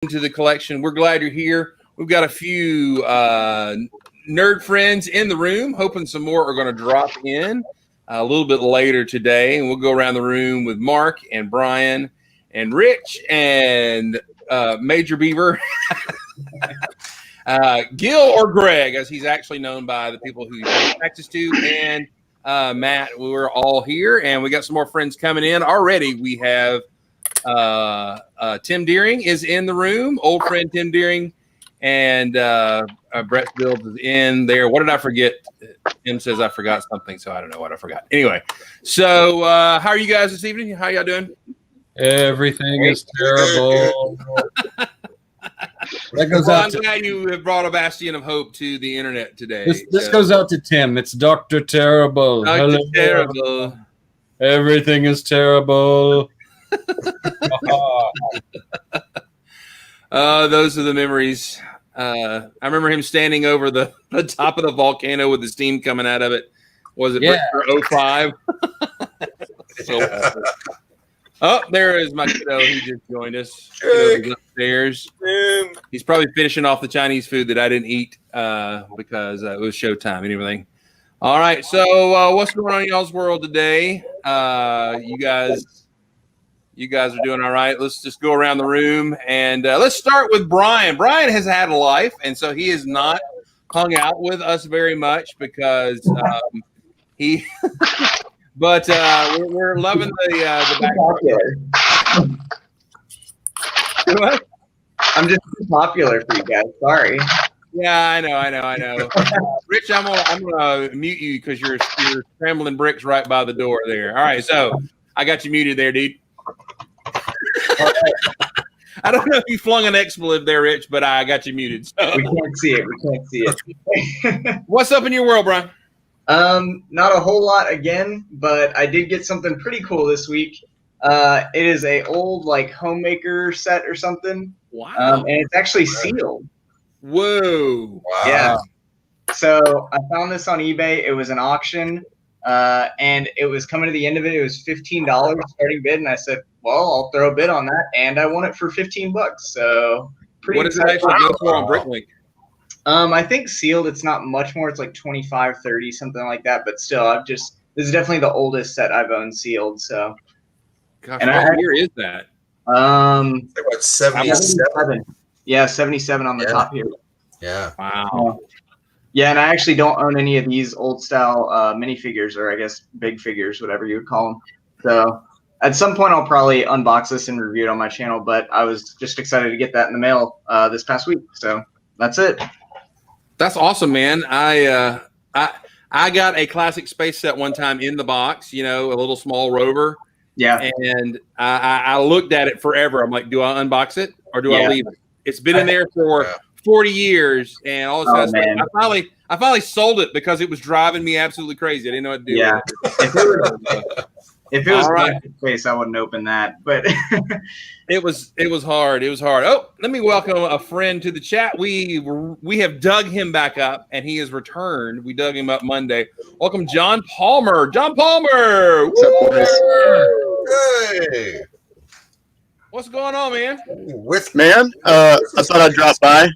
into the collection. We're glad you're here. We've got a few nerd friends in the room, hoping some more are going to drop in a little bit later today. And we'll go around the room with Mark and Brian and Rich and Major Beaver, Gil or Greg, as he's actually known by the people who he pays taxes to, and Matt. We're all here, and we got some more friends coming in already. We have Tim Deering is in the room, old friend Tim Deering, and Brett Fields is in there. What did I forget? Tim says I forgot something, so I don't know what I forgot. Anyway, so how are you guys this evening? How y'all doing? Everything is terrible. That goes out I'm glad you have brought a bastion of hope to the internet today. This goes out to Tim. It's Dr. Terrible. Dr. Hello. Terrible. Everything is terrible. Those are the memories. I remember him standing over the top of the volcano with the steam coming out of it. Was it Victor 05? Oh, there is my kiddo. He just joined us. He's upstairs. He's probably finishing off the Chinese food that I didn't eat because it was showtime and everything. All right, so what's going on in y'all's world today? You guys are doing all right. Let's just go around the room and let's start with Brian. Brian has had a life, and so he has not hung out with us very much because he. But we're loving the back. What? I'm just too popular for you guys. Sorry. Yeah, I know. Rich, I'm gonna mute you because you're scrambling bricks right by the door there. All right, so I got you muted there, dude. I don't know if you flung an expletive there, Rich, but I got you muted. So. We can't see it. What's up in your world, Brian? Not a whole lot again, but I did get something pretty cool this week. It is a old like homemaker set or something. Wow. And it's actually sealed. Whoa. Wow. Yeah. So I found this on eBay. It was an auction, and it was coming to the end of it. It was $15 starting bid, and I said, "Well, I'll throw a bid on that," and I won it for $15. So pretty. What does it actually go for on Bricklink? I think sealed, it's not much more. It's like 25, 30, something like that. But still, this is definitely the oldest set I've owned sealed. So, gosh, what year is that? Like what, 77? Yeah, 77 on the top here. Yeah. Wow. Yeah, and I actually don't own any of these old style minifigures, or I guess big figures, whatever you would call them. So at some point, I'll probably unbox this and review it on my channel. But I was just excited to get that in the mail this past week. So that's it. That's awesome, man. I got a classic space set one time in the box, a little small rover. Yeah. And I looked at it forever. I'm like, do I unbox it or do I leave it? It's been in there for 40 years, and all of a sudden, I finally sold it because it was driving me absolutely crazy. I didn't know what to do. Yeah. If it was right. space, I wouldn't open that. But it was hard. It was hard. Oh, let me welcome a friend to the chat. We have dug him back up, and he has returned. We dug him up Monday. Welcome, John Palmer. John Palmer. What's up, boys? Hey. What's going on, man? I thought I'd drop by.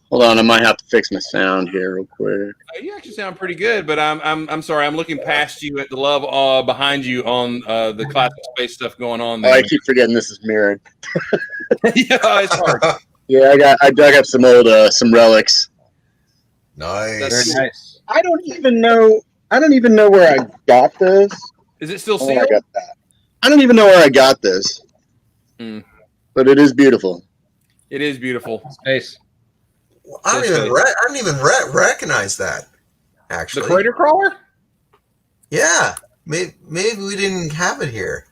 Hold on, I might have to fix my sound here real quick. You actually sound pretty good, but I'm sorry. I'm looking past you at the love behind you on the classic space stuff going on there. Oh, I keep forgetting this is mirrored. Yeah, it's hard. Yeah, I dug up some old some relics. Nice. Very nice. I don't even know where I got this. Is it still Oh, sealed? I got that. I don't even know where I got this. But it is beautiful. It is beautiful. Space. I don't even recognize that. Actually, The Crater Crawler? Yeah, maybe we didn't have it here.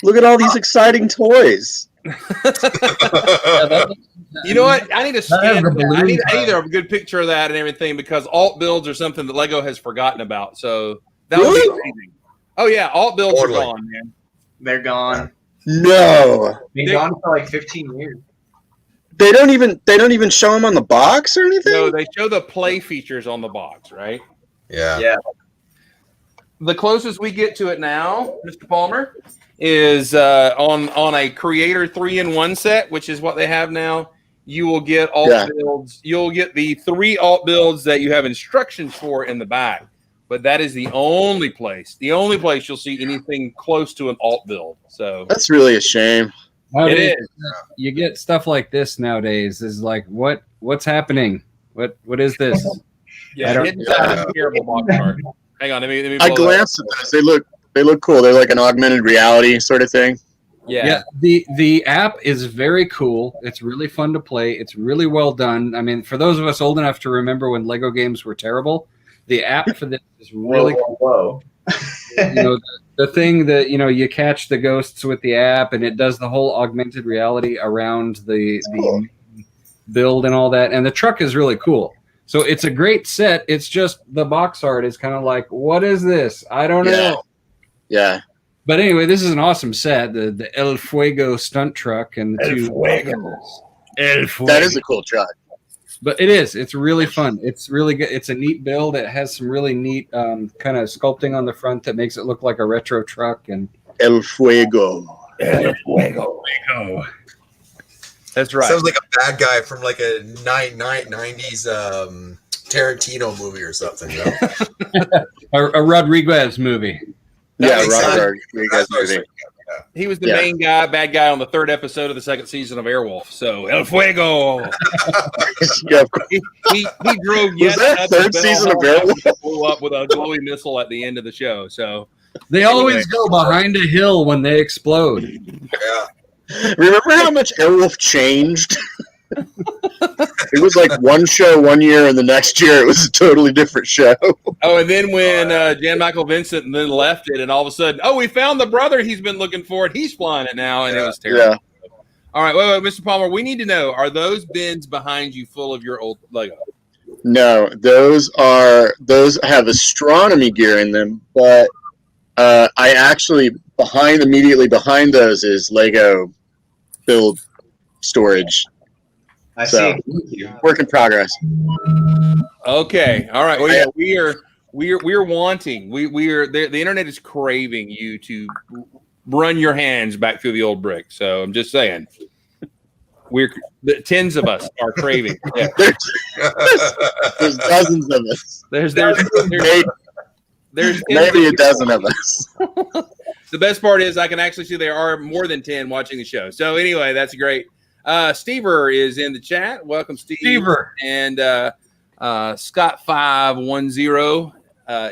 Look at all these exciting toys. You know what? I need to scan. the I need balloon a good picture of that and everything because alt builds are something that Lego has forgotten about. So that would Really? be amazing. Oh yeah, alt builds Totally. are gone, man. they're gone. No, They've been gone for like 15 years. they don't even show them on the box or anything. No, they show the play features on the box, right? Yeah. Yeah. the closest we get to it now, Mr. Palmer, is on a Creator 3-in-1 set, which is what they have now. You will get alt builds. You'll get the 3 alt builds that you have instructions for in the back. But that is the only place you'll see anything close to an alt build. So That's really a shame. Nowadays, it is. You get stuff like this nowadays. Is like what's happening? What is this? Yeah, I don't- hidden side of a terrible box art. Hang on, let me I pull glanced at those. They look cool. They're like an augmented reality sort of thing. Yeah. The app is very cool. It's really fun to play. It's really well done. I mean, for those of us old enough to remember when Lego games were terrible, the app for this is really whoa. you know, the thing that you catch the ghosts with the app, and it does the whole augmented reality around the build and all that. And the truck is really cool. So it's a great set. It's just the box art is kind of like, what is this? I don't know. Yeah. But anyway, this is an awesome set. The El Fuego stunt truck and the El Fuego. That is a cool truck. But it is. It's really fun. It's really good. It's a neat build. It has some really neat kind of sculpting on the front that makes it look like a retro truck. And El Fuego. That's right. Sounds like a bad guy from like a 90s Tarantino movie or something. You know? a Rodriguez movie. Yeah, makes sense. Robert. You guys That's what I was movie. thinking. He was the Yeah. main guy, bad guy on the 3rd episode of the 2nd season of Airwolf. So El Fuego. Yeah, of course. he drove Was yet that another third season of Bell Airwolf? that blew up with a glowy missile at the end of the show. So They always go behind a hill when they explode. Yeah. Remember how much Airwolf changed? It was like one show one year, and the next year it was a totally different show. oh, and then when Jan Michael Vincent then left it, and all of a sudden, we found the brother he's been looking for, and he's flying it now, and it was terrible. Yeah. All right, wait, Mr. Palmer, we need to know: are those bins behind you full of your old Lego? No, those have astronomy gear in them, but I actually immediately behind those is Lego build storage. I So- see. Thank you. Work in progress. Okay, all right. Well, yeah, we are wanting. We are the internet is craving you to run your hands back through the old brick. So I'm just saying, the tens of us are craving. Yeah. There's dozens of us. There's Maybe a dozen of us. The best part is I can actually see there are more than 10 watching the show. So anyway, that's great. Stever is in the chat. Welcome, Steve. Stever. And Scott510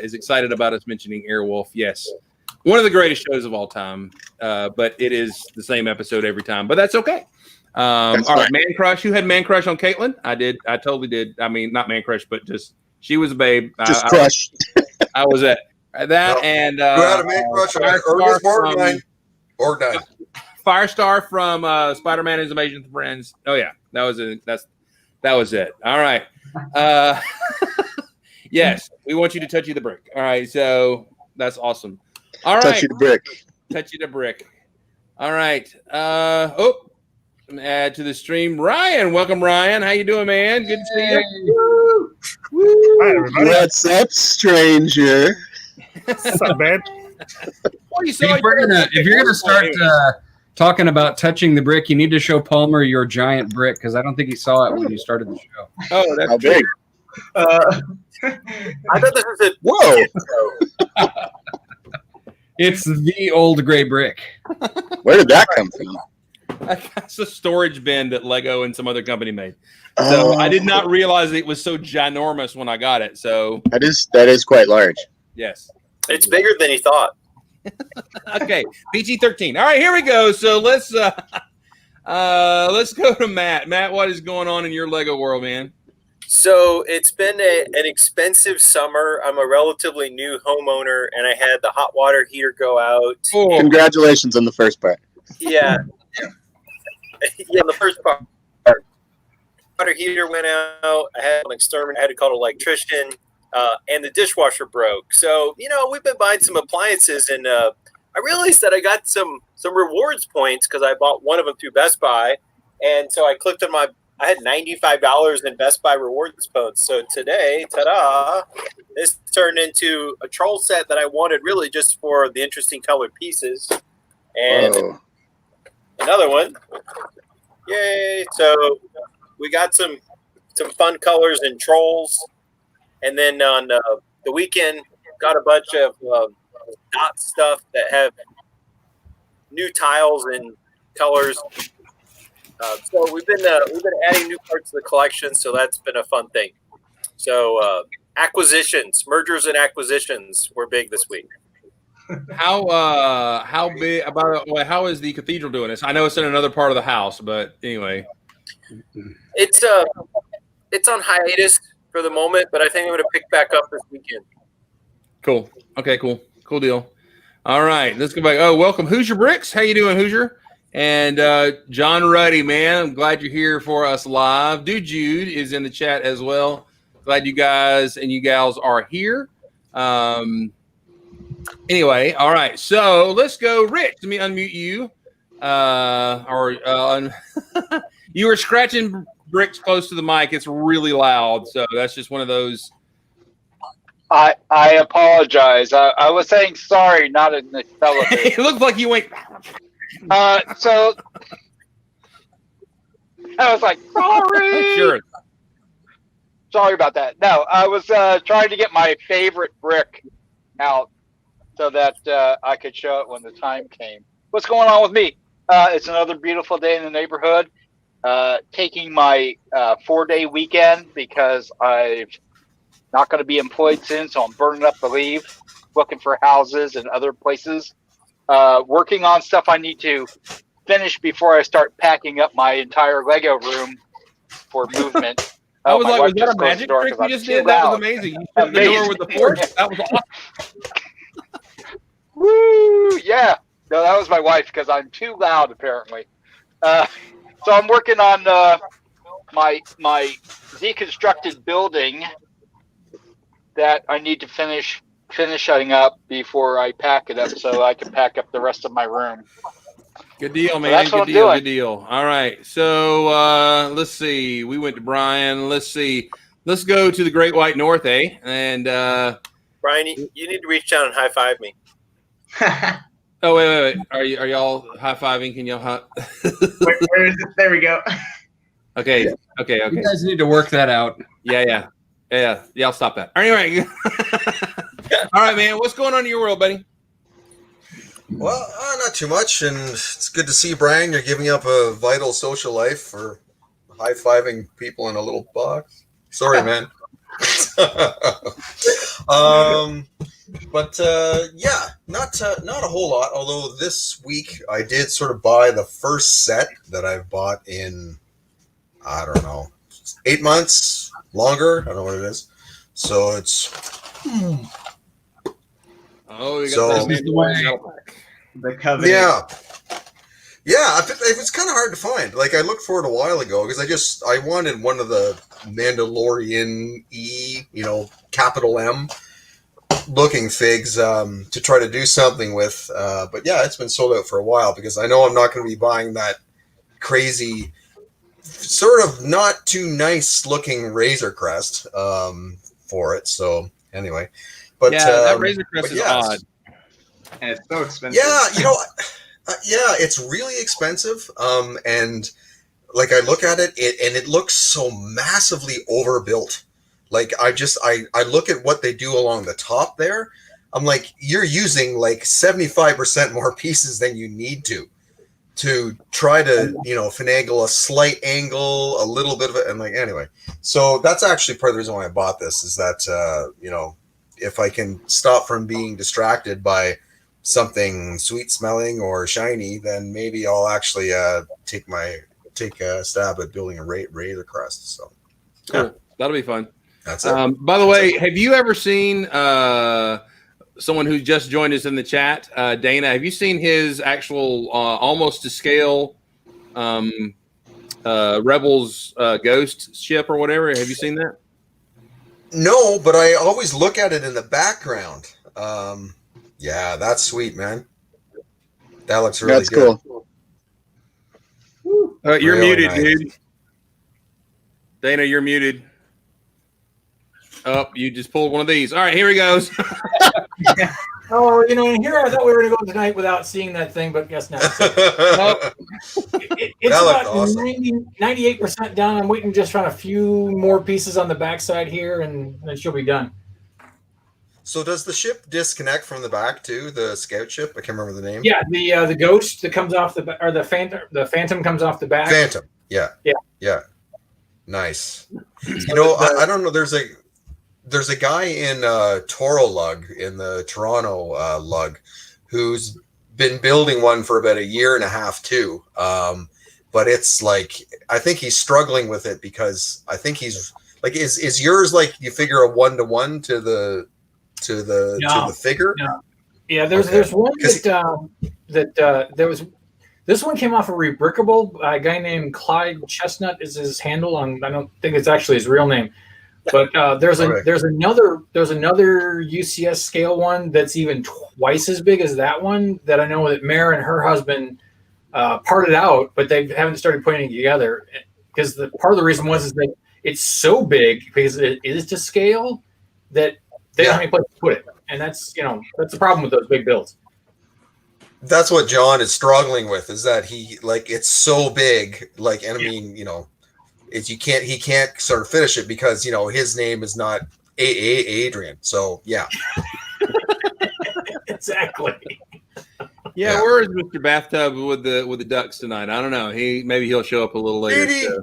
is excited about us mentioning Airwolf. Yes. One of the greatest shows of all time. But it is the same episode every time. But that's okay. All right, Man Crush. You had Man Crush on Caitlin? I did. I totally did. I mean, not Man Crush, but just she was a babe. Just crushed. I was at that and Who had a man crush on Ernest Borgnine? Firestar from Spider-Man and His Amazing Friends. Oh yeah, that was it. All right. Yes, we want you to touch you the brick. All right, so that's awesome. All right, Touch you the brick. touch you the brick. All right. Add to the stream, Ryan. Welcome, Ryan. How you doing, man? Good to see you. Hi, everybody. What's up, stranger? What's up, man? Well, you saw If you're gonna start talking about touching the brick, you need to show Palmer your giant brick because I don't think he saw it when you started the show. Oh, that's How big? I thought this was a Whoa! It's the old gray brick. Where did that come from? That's a storage bin that Lego and some other company made. So I did not realize it was so ginormous when I got it. So That is quite large. yes. It's bigger than he thought. Okay, PG-13. All right, here we go. So let's go to Matt. Matt, what is going on in your Lego world, man? So it's been an expensive summer. I'm a relatively new homeowner, and I had the hot water heater go out. Oh, Congratulations on the first part. Yeah. Yeah, the first part. Water heater went out. I had an exterminator. I had to call an electrician, and the dishwasher broke. So, we've been buying some appliances, and I realized that I got some rewards points because I bought one of them through Best Buy. And so I clicked on my I had $95 in Best Buy rewards points. So today, ta-da, this turned into a troll set that I wanted really just for the interesting colored pieces. And Whoa. another one. Yay. So we got some fun colors and trolls. And then on the weekend, got a bunch of dot stuff that have new tiles and colors. So we've been adding new parts of the collection, so that's been a fun thing. So acquisitions, mergers and acquisitions were big this week. How big about how is the cathedral doing this? I know it's in another part of the house, but anyway. It's on hiatus for the moment, but I think I'm going to pick back up this weekend. Cool. Okay, cool deal. All right, let's go back. Oh, welcome Hoosier Bricks. How you doing, Hoosier? And John Ruddy, man, I'm glad you're here for us live. Dude Jude is in the chat as well. Glad you guys and you gals are here. Anyway, all right. So let's go, Rich. Let me unmute you. You were scratching bricks close to the mic. It's really loud, so that's just one of those. I apologize. I was saying sorry, not in the elevator. It looked like you went. So I was like, sorry. Sure. Sorry about that. No, I was trying to get my favorite brick out so that I could show it when the time came. What's going on with me? It's another beautiful day in the neighborhood. Taking my 4-day weekend because I'm not going to be employed soon, so I'm burning up the leave, looking for houses and other places. Working on stuff I need to finish before I start packing up my entire Lego room for movement. I was like, was that a magic trick you just did? That was amazing. You shut the door with the force. That was awesome. Woo! Yeah. No, that was my wife because I'm too loud apparently. So I'm working on my deconstructed building that I need to finishing up before I pack it up so I can pack up the rest of my room. Good deal, man. So that's what I'm doing. Good deal. All right. So let's see. We went to Brian. Let's see. Let's go to the Great White North, eh? And Brian, you need to reach down and high five me. Oh wait. Are y'all high fiving? Can y'all Where is it? There we go. Okay. You guys need to work that out. Yeah. I'll stop that. Anyway. All right, man. What's going on in your world, buddy? Well, not too much, and it's good to see, Brian. You're giving up a vital social life for high-fiving people in a little box. Sorry, man. But yeah, not a whole lot. Although this week I did sort of buy the first set that I've bought in, I don't know, 8 months, longer. I don't know what it is. So it's. Oh, you got The Covenant. Yeah. It's kind of hard to find. Like I looked for it a while ago because I wanted one of the Mandalorian capital M looking figs to try to do something with. But yeah, it's been sold out for a while because I know I'm not going to be buying that crazy, sort of not too nice looking Razor Crest for it. So anyway, but yeah, that Razor Crest is odd. And it's so expensive. Yeah, it's really expensive. And like I look at it, and it looks so massively overbuilt. Like I look at what they do along the top there. I'm like, you're using like 75% more pieces than you need to try to, finagle a slight angle, a little bit of it. And like, anyway, so that's actually part of the reason why I bought this is that, if I can stop from being distracted by something sweet smelling or shiny, then maybe I'll actually take a stab at building a Razor Crest. So cool. That'll be fun. That's it. By the way, have you ever seen someone who just joined us in the chat, Dana? Have you seen his actual almost to scale Rebels ghost ship or whatever? Have you seen that? No, but I always look at it in the background. Yeah, that's sweet, man. That looks really good. Cool. You're Really muted, nice. dude. Dana, you're muted. Oh, you just pulled one of these. All right, here he goes. Oh, and here I thought we were going to go tonight without seeing that thing, but guess not. So, it's That looked about awesome. 98% done. I'm waiting just on a few more pieces on the backside here, and then she'll be done. So does the ship disconnect from the back too? The scout ship? I can't remember the name. Yeah, the ghost that comes off the phantom comes off the back. Phantom. Yeah. Yeah. Yeah. Nice. I don't know. There's a guy in Toro Lug in the Toronto Lug who's been building one for about a year and a half too. But it's like I think he's struggling with it because I think he's like is yours like you figure a 1-to-1 to the figure? No. Yeah, there's one that there was. This one came off a Rebrickable. A guy named Clyde Chestnut is his handle on. I don't think it's actually his real name, but there's another UCS scale one that's even twice as big as that one that I know that Mare and her husband parted out, but they haven't started putting it together because part of the reason is that it's so big because it is to scale that they don't have any place to put it, and that's the problem with those big builds. That's what John is struggling with is that he like it's so big like and I mean he can't sort of finish it because his name is not Adrian, so yeah. Exactly. Yeah, where is Mr. Bathtub with the ducks tonight? I don't know. Maybe he'll show up a little later. So.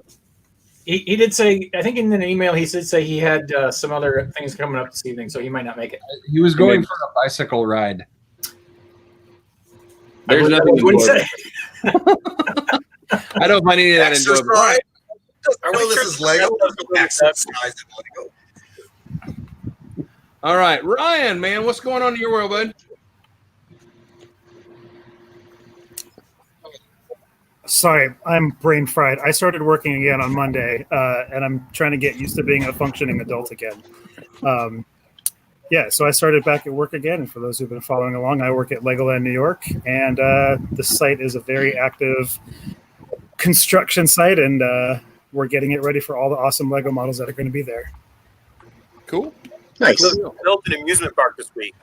He did say, I think in an email he did say he had some other things coming up this evening, so he might not make it. He was going for a bicycle ride. There's nothing. What did he say? I don't find any of that Exercise. enjoyable. I know this is Lego. Exercise and Lego. All right, Ryan, man, what's going on in your world, bud? Sorry, I'm brain fried. I started working again on Monday, and I'm trying to get used to being a functioning adult again. So I started back at work again. And for those who've been following along, I work at Legoland New York, and the site is a very active construction site, and we're getting it ready for all the awesome Lego models that are going to be there. Cool. Nice. Built an amusement park this week.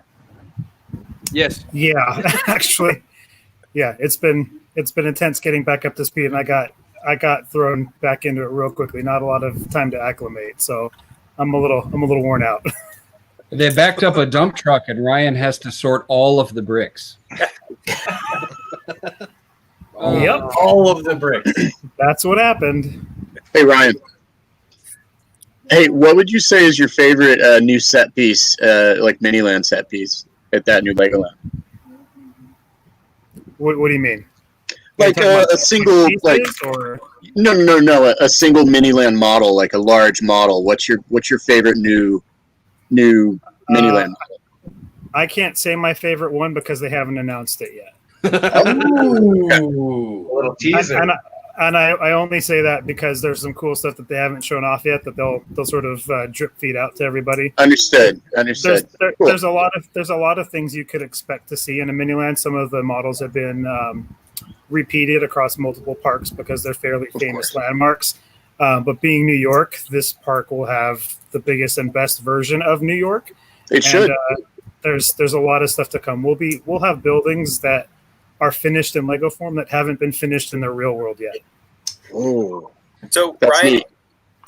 Yes. Yeah, actually, it's been intense getting back up to speed, and I got thrown back into it real quickly. Not a lot of time to acclimate, so I'm a little worn out. They backed up a dump truck, and Ryan has to sort all of the bricks. Yep, All of the bricks. that's what happened. Hey, Ryan. Hey, what would you say is your favorite new set piece, like Miniland set piece at that new Legoland? What do you mean? Like a single, like no, a single Miniland model, like a large model. What's your favorite new Miniland model? I can't say my favorite one because they haven't announced it yet. Ooh, a little teaser. And I only say that because there's some cool stuff that they haven't shown off yet that they'll sort of drip feed out to everybody. Understood. Cool. There's a lot of things you could expect to see in a Miniland. Some of the models have been repeated across multiple parks because they're fairly famous landmarks. But being New York, this park will have the biggest and best version of New York. It should. There's a lot of stuff to come. We'll have buildings that are finished in Lego form that haven't been finished in the real world yet. Oh, So, that's Ryan, neat.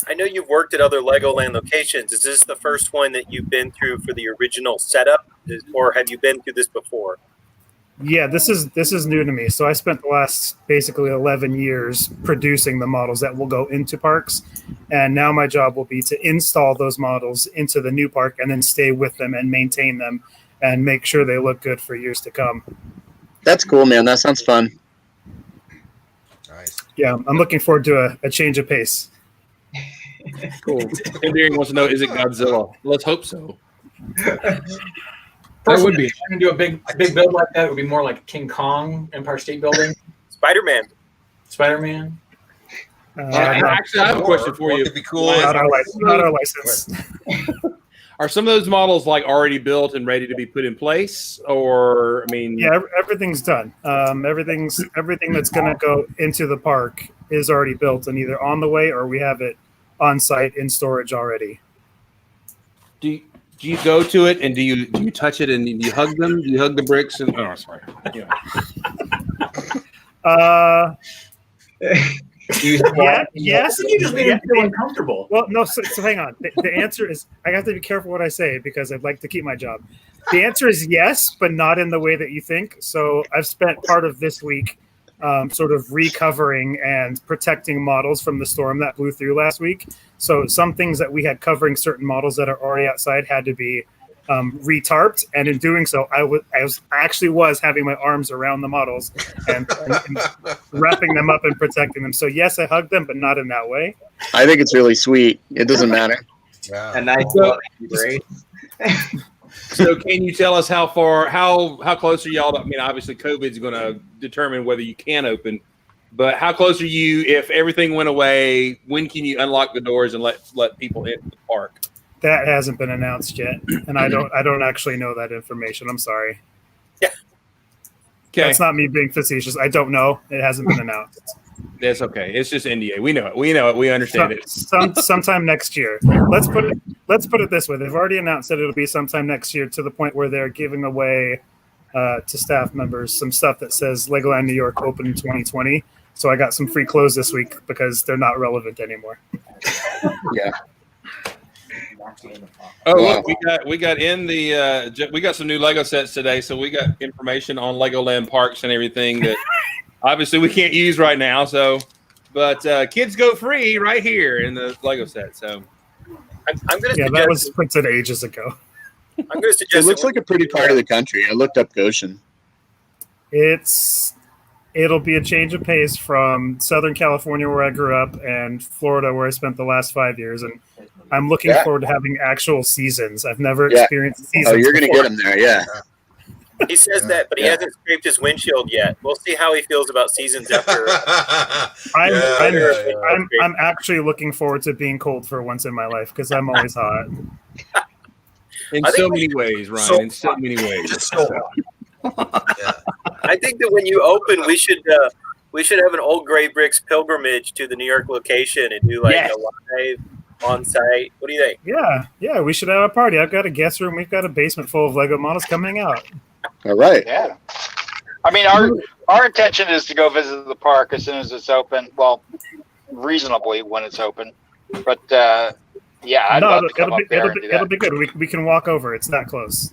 I know you've worked at other Legoland locations. Is this the first one that you've been through for the original setup, or have you been through this before? Yeah, this is new to me. So I spent the last basically 11 years producing the models that will go into parks, and now my job will be to install those models into the new park and then stay with them and maintain them and make sure they look good for years to come. That's cool, man. That sounds fun. Nice. Yeah, I'm looking forward to a change of pace. Cool. Endearing wants to know, is it Godzilla? Let's hope so. That would be. Going to do a big build like that. It would be more like King Kong, Empire State Building, Spider-Man. Spider-Man. Actually, I have a question for you. What could be cool? Not our license. Are some of those models like already built and ready to be put in place, or I mean? Yeah, everything's done. Everything that's going to go into the park is already built and either on the way or we have it on site in storage already. Do you go to it and do you touch it and do you hug them? Do you hug the bricks? And sorry. Yeah. Yes. You just made him feel uncomfortable. Well, no. So hang on. The answer is I have to be careful what I say because I'd like to keep my job. The answer is yes, but not in the way that you think. So I've spent part of this week sort of recovering and protecting models from the storm that blew through last week. So some things that we had covering certain models that are already outside had to be retarped, and in doing so, I was having my arms around the models and wrapping them up and protecting them. So yes, I hugged them, but not in that way. I think it's really sweet. It doesn't matter. Yeah. A nice loving embrace. So can you tell us how close are y'all? I mean, obviously COVID's going to determine whether you can open, but how close are you if everything went away? When can you unlock the doors and let people into the park? That hasn't been announced yet, and I don't actually know that information. I'm sorry. Yeah. Okay. That's not me being facetious. I don't know. It hasn't been announced. That's okay. It's just NDA. We know it. We understand it. Sometime next year. Let's put it this way. They've already announced that it'll be sometime next year, to the point where they're giving away to staff members some stuff that says Legoland New York open in 2020. So I got some free clothes this week because they're not relevant anymore. Yeah. Oh, look, we got some new Lego sets today, so we got information on Legoland parks and everything that obviously we can't use right now. So, but kids go free right here in the Lego set. So, I'm going to that was printed ages ago. I'm going to suggest It looks like a pretty part of the country. I looked up Goshen. It'll be a change of pace from Southern California, where I grew up, and Florida, where I spent the last 5 years. And I'm looking forward to having actual seasons. I've never experienced seasons. Oh, you're going to get them there, yeah. He says that, but he hasn't scraped his windshield yet. We'll see how he feels about seasons after. I'm actually looking forward to being cold for once in my life because I'm always hot. In so many ways, Ryan. In so many ways. I think that when you open, we should have an Old Gray Bricks pilgrimage to the New York location and do a live on site. What do you think? Yeah, we should have a party. I've got a guest room. We've got a basement full of Lego models coming out. All right. Yeah. I mean, our intention is to go visit the park as soon as it's open. Well, reasonably when it's open. But I'd love to come up there and do that. It'll be good. We can walk over. It's that close.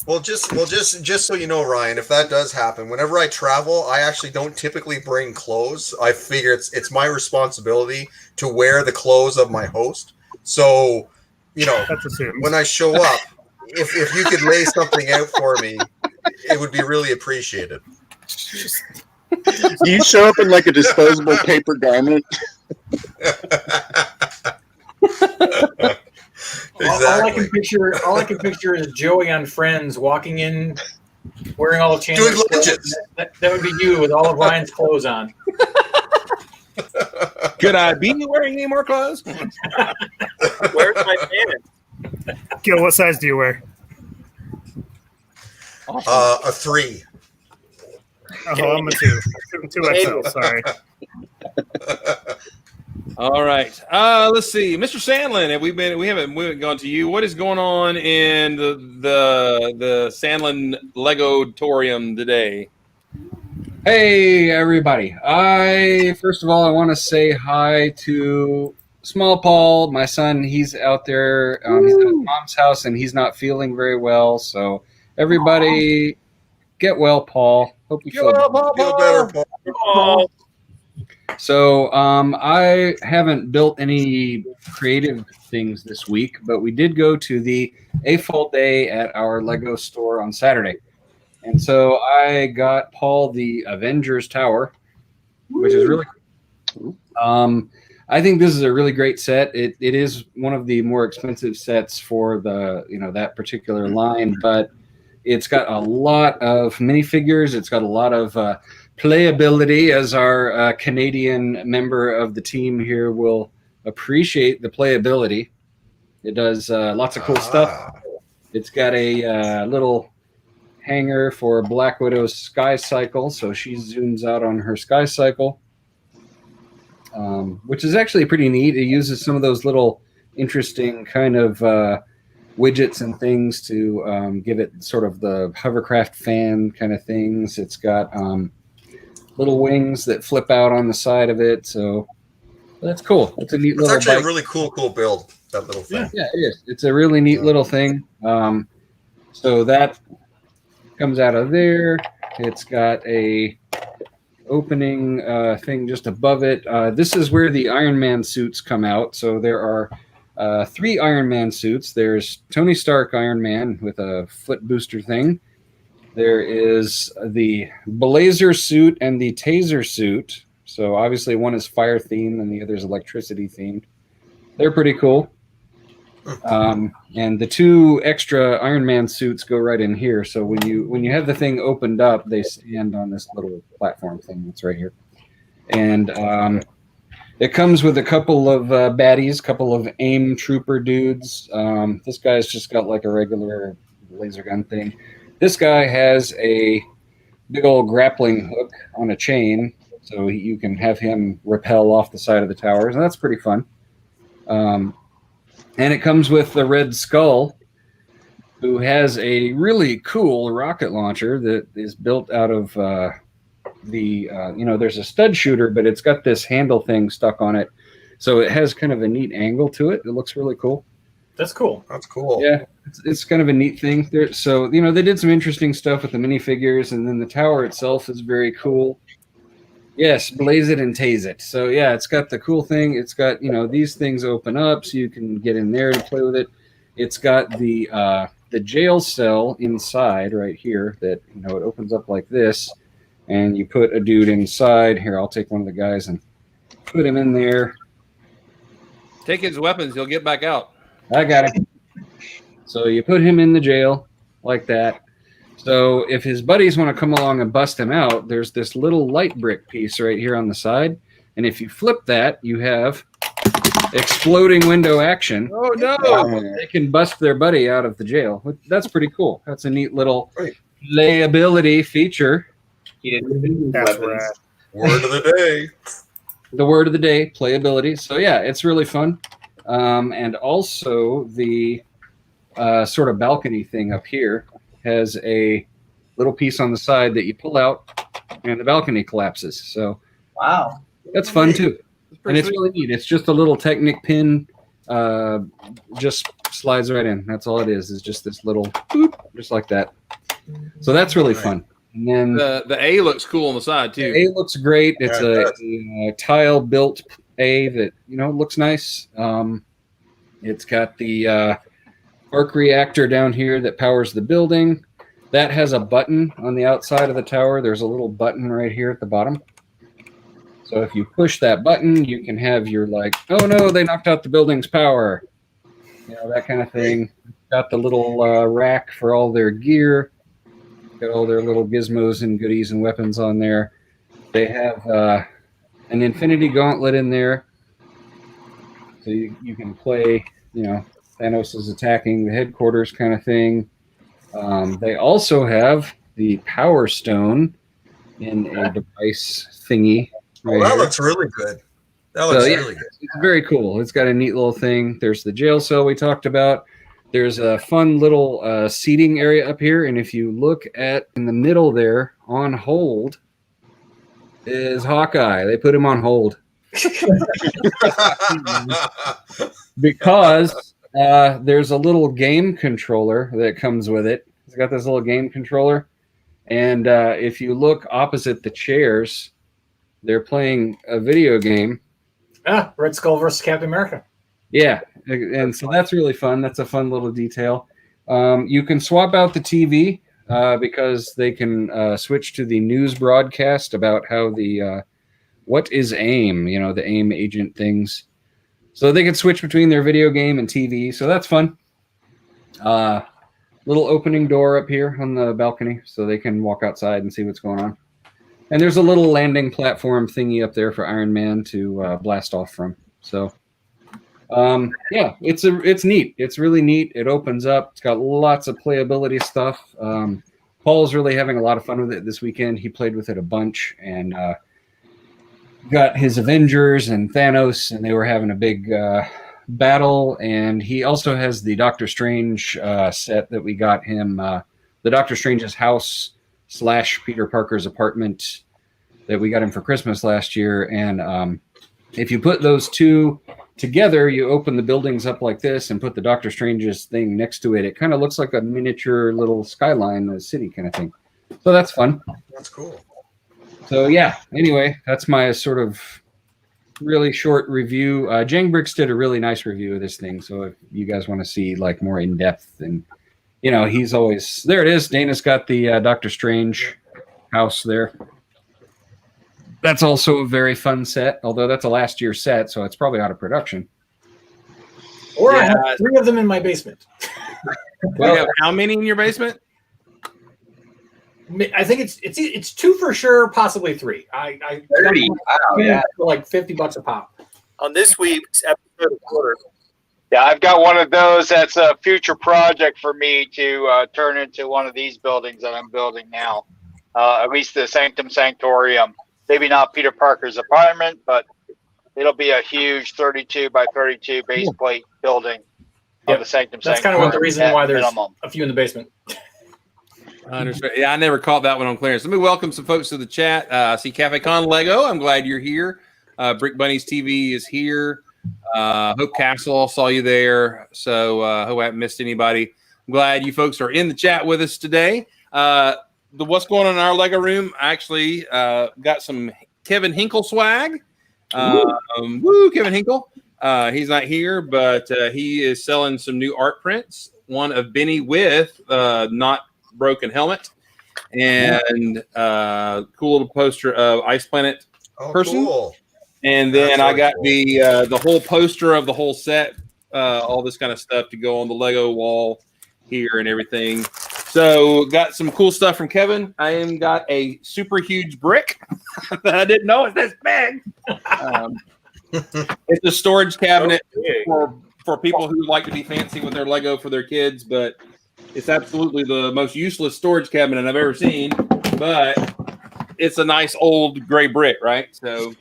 Well, just so you know, Ryan, if that does happen, whenever I travel, I actually don't typically bring clothes. I figure it's my responsibility to wear the clothes of my host. So, when I show up, if you could lay something out for me, it would be really appreciated. Do you show up in like a disposable paper garment? Exactly. All I can picture is Joey on Friends walking in, wearing all of Chandler's clothes. That would be you with all of Ryan's clothes on. Could I be wearing any more clothes? Where's my pants? Gil, what size do you wear? A 3. Oh, I'm a 2. 2XL, sorry. All right. Let's see, Mr. Sandlin. We haven't gone to you. What is going on in the Sandlin Legotorium today? Hey, everybody. First of all, I want to say hi to Small Paul, my son. He's out there. He's at his mom's house, and he's not feeling very well. So, everybody, get well, Paul. Hope you feel better, Paul. So, I haven't built any creative things this week, but we did go to the AFOL Day at our Lego store on Saturday. And so I got Paul the Avengers Tower, which is really cool. I think this is a really great set. It is one of the more expensive sets for that particular line, but it's got a lot of minifigures. It's got a lot of playability, as our Canadian member of the team here will appreciate the playability. It does lots of cool stuff. It's got a little hanger for Black Widow's Sky Cycle, so she zooms out on her Sky Cycle. which is actually pretty neat. It uses some of those little interesting kind of widgets and things to give it sort of the hovercraft fan kind of things. It's got little wings that flip out on the side of it, so that's cool. It's a neat little. It's actually bike. a really cool build. That little thing. Yeah, it is. It's a really neat little thing. So that comes out of there. It's got a opening thing just above it. This is where the Iron Man suits come out. So there are 3 Iron Man suits. There's Tony Stark Iron Man with a foot booster thing. There is the Blazer suit and the Taser suit. So obviously one is fire themed and the other is electricity themed. They're pretty cool. And the 2 extra Iron Man suits go right in here. So when you have the thing opened up, they stand on this little platform thing that's right here. And it comes with a couple of baddies, couple of AIM trooper dudes. This guy's just got like a regular laser gun thing. This guy has a big old grappling hook on a chain, so you can have him rappel off the side of the towers, and that's pretty fun. And it comes with the Red Skull, who has a really cool rocket launcher that is built out of there's a stud shooter, but it's got this handle thing stuck on it. So it has kind of a neat angle to it. It looks really cool. That's cool. That's cool. Yeah, it's kind of a neat thing. So, they did some interesting stuff with the minifigures, and then the tower itself is very cool. Yes, blaze it and tase it. So, yeah, it's got the cool thing. It's got, these things open up so you can get in there and play with it. It's got the jail cell inside right here that, it opens up like this, and you put a dude inside. Here, I'll take one of the guys and put him in there. Take his weapons. He'll get back out. I got him. So you put him in the jail like that. So if his buddies want to come along and bust him out, there's this little light brick piece right here on the side. And if you flip that, you have exploding window action. Oh, no. They can bust their buddy out of the jail. That's pretty cool. That's a neat little playability feature. That's rad. Word of the day. The word of the day, playability. So, yeah, it's really fun. And also the sort of balcony thing up here has a little piece on the side that you pull out and the balcony collapses. So wow, that's fun too. And it's really neat. It's just a little Technic pin, just slides right in. That's all it is just this little boop, just like that. So that's really fun. And then the A looks cool on the side too. The A looks great. It's a tile built A that looks nice. It's got the arc reactor down here that powers the building. That has a button on the outside of the tower. There's a little button right here at the bottom. So if you push that button, you can have your oh no, they knocked out the building's power. That kind of thing. Got the little rack for all their gear. Got all their little gizmos and goodies and weapons on there. They have an Infinity Gauntlet in there. So you can play, Thanos is attacking the headquarters kind of thing. They also have the Power Stone in a device thingy. Right That here. looks really good. That looks really good. It's very cool. It's got a neat little thing. There's the jail cell we talked about. There's a fun little seating area up here. And if you look at in the middle there on hold is Hawkeye. They put him on hold. Because there's a little game controller that comes with it. It's got this little game controller. And if you look opposite the chairs, they're playing a video game. Red Skull versus Captain America. Yeah. And so that's really fun. That's a fun little detail. You can swap out the TV because they can switch to the news broadcast about how the what is AIM, the AIM agent things. So they can switch between their video game and TV. So that's fun. Little opening door up here on the balcony so they can walk outside and see what's going on. And there's a little landing platform thingy up there for Iron Man to blast off from. So, yeah, it's neat. It's really neat. It opens up. It's got lots of playability stuff. Paul's really having a lot of fun with it this weekend. He played with it a bunch, and got his Avengers and Thanos, and they were having a big battle. And he also has the Doctor Strange set that we got him, the Doctor Strange's house / Peter Parker's apartment that we got him for Christmas last year. And if you put those two together, you open the buildings up like this and put the Doctor Strange's thing next to it. It kind of looks like a miniature little skyline, a city kind of thing. So that's fun. That's cool. So yeah, anyway, that's my sort of really short review. Jang Bricks did a really nice review of this thing. So if you guys want to see like more in depth, and he's always there. It is. Dana's got the Doctor Strange house there. That's also a very fun set, although that's a last year set, so it's probably out of production. Or I have 3 of them in my basement. You have how many in your basement? I think it's 2 for sure, possibly 3. I 30. Wow, yeah. For like $50 a pop. On this week's episode of Quarter. Yeah, I've got one of those. That's a future project for me to turn into one of these buildings that I'm building now. At least the Sanctum Sanctorium. Maybe not Peter Parker's apartment, but it'll be a huge 32 by 32 base plate building of the Sanctum Sanctorium. That's kind of the reason why there's a few in the basement. I understand. Yeah, I never caught that one on clearance. Let me welcome some folks to the chat. I see Cafe Con Lego. I'm glad you're here. Brick Bunnies TV is here. Hope Castle, saw you there. So hope I haven't missed anybody. I'm glad you folks are in the chat with us today. What's going on in our Lego room? I actually got some Kevin Hinkle swag. Woo, Kevin Hinkle. He's not here, but he is selling some new art prints. One of Benny with not broken helmet, and cool little poster of Ice Planet person. Cool. And then I got the whole poster of the whole set, all this kind of stuff to go on the Lego wall here and everything. So got some cool stuff from Kevin. I even got a super huge brick that I didn't know was this big. It's a storage cabinet for people who like to be fancy with their Lego for their kids, but it's absolutely the most useless storage cabinet I've ever seen. But it's a nice old gray brick, right? So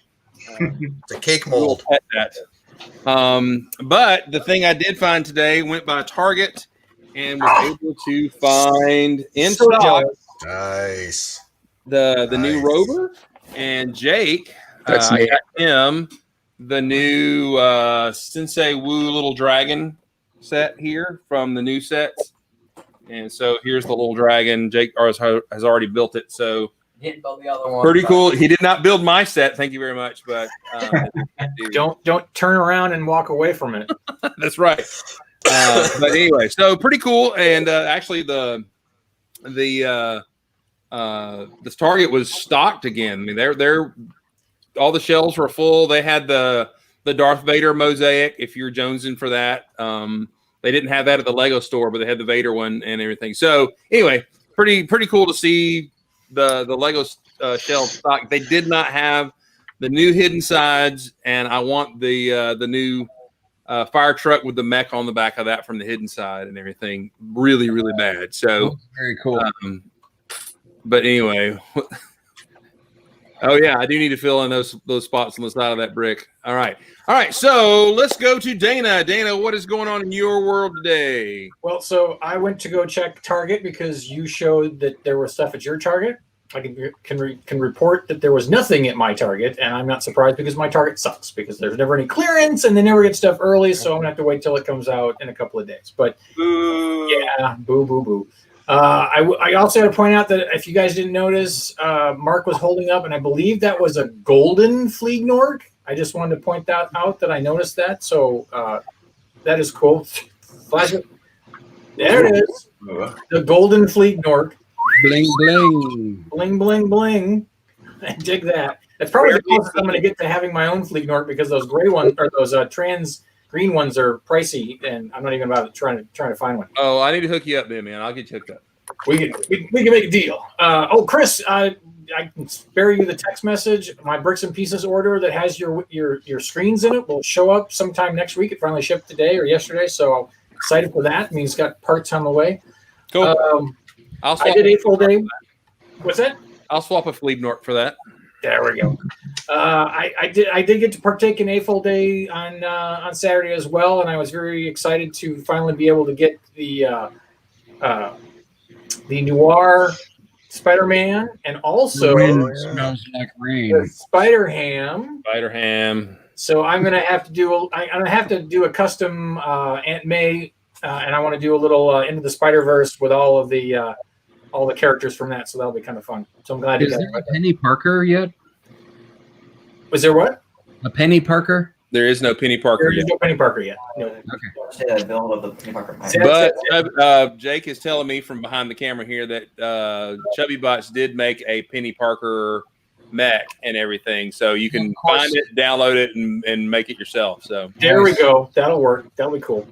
it's a cake mold. We'll pet that. But the thing I did find today, went by Target and was able to find in stock nice the new Rover, and Jake That's I got him the new Sensei Wu little dragon set here from the new sets. And so here's the little dragon. Jake has already built it, so Didn't build the other one. pretty cool. He did not build my set, thank you very much, but Don't turn around and walk away from it. that's right. But anyway, so pretty cool. And actually, the Target was stocked again. I mean, they're all the shelves were full. They had the Darth Vader mosaic. If you're jonesing for that, they didn't have that at the Lego store, but they had the Vader one and everything. So anyway, pretty cool to see the Lego shelf stock. They did not have the new hidden sides, and I want the new fire truck with the mech on the back of that from the hidden side and everything really, really bad. So very cool. But anyway, oh yeah, I do need to fill in those spots on the side of that brick. All right. So let's go to Dana. Dana, what is going on in your world today? Well, so I went to go check Target because you showed that there was stuff at your Target. I can report that there was nothing at my Target, and I'm not surprised because my Target sucks because there's never any clearance and they never get stuff early, so I'm gonna have to wait till it comes out in a couple of days. But yeah, boo, boo, boo. I also had to point out that if you guys didn't notice, Mark was holding up, and I believe that was a golden Fleegnorg. I just wanted to point that out that I noticed that, so that is cool. Flash it. There it is, the golden Fleegnorg. Bling, bling. Bling, bling, bling. I dig that. That's probably the closest I'm going to get to having my own Fleegnorg because those gray ones or those trans green ones are pricey, and I'm not even about trying to find one. Oh, I need to hook you up then, man. I'll get you hooked up. We can make a deal. Chris, I can spare you the text message. My Bricks and Pieces order that has your screens in it will show up sometime next week. It finally shipped today or yesterday, so excited for that. I mean, it's got parts on the way. Cool. I did a full day. What's that? I'll swap a Fleegnorg for that. There we go. I did get to partake in AFOL Day on Saturday as well, and I was very excited to finally be able to get the Noir Spider-Man and also Smells like rain. the Spider-Ham. Spider-Ham. So I'm gonna have to do a custom Aunt May, and I want to do a little Into the Spider-Verse with all the characters from that. So that'll be kind of fun. So I'm glad. Is there a Penny Parker yet? Was there what? A Penny Parker? There is no Penny Parker There is yet. no Penny Parker yet. No. Okay. Build of the Penny Parker. But Jake is telling me from behind the camera here that Chubby Bots did make a Penny Parker mech and everything, so you can find it, download it, and make it yourself. So There we go. That'll work. That'll be cool.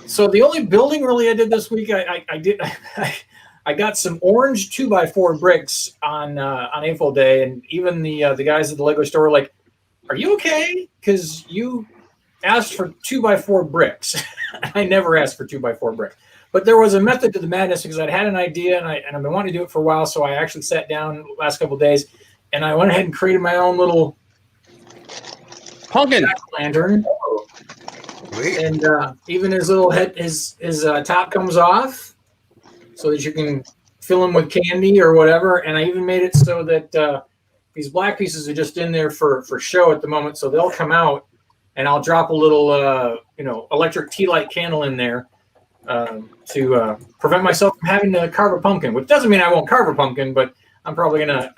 So the only building really I did this week, I got some orange 2x4 bricks on AFOL Day, and even the guys at the Lego store were like, "Are you okay? Because you asked for 2x4 bricks." I never asked for 2x4 bricks, but there was a method to the madness because I'd had an idea and I've been wanting to do it for a while. So I actually sat down the last couple of days and I went ahead and created my own little pumpkin lantern. And even his little head, his top comes off, so that you can fill him with candy or whatever. And I even made it so that these black pieces are just in there for show at the moment, so they'll come out, and I'll drop a little electric tea light candle in there to prevent myself from having to carve a pumpkin. Which doesn't mean I won't carve a pumpkin, but I'm probably gonna.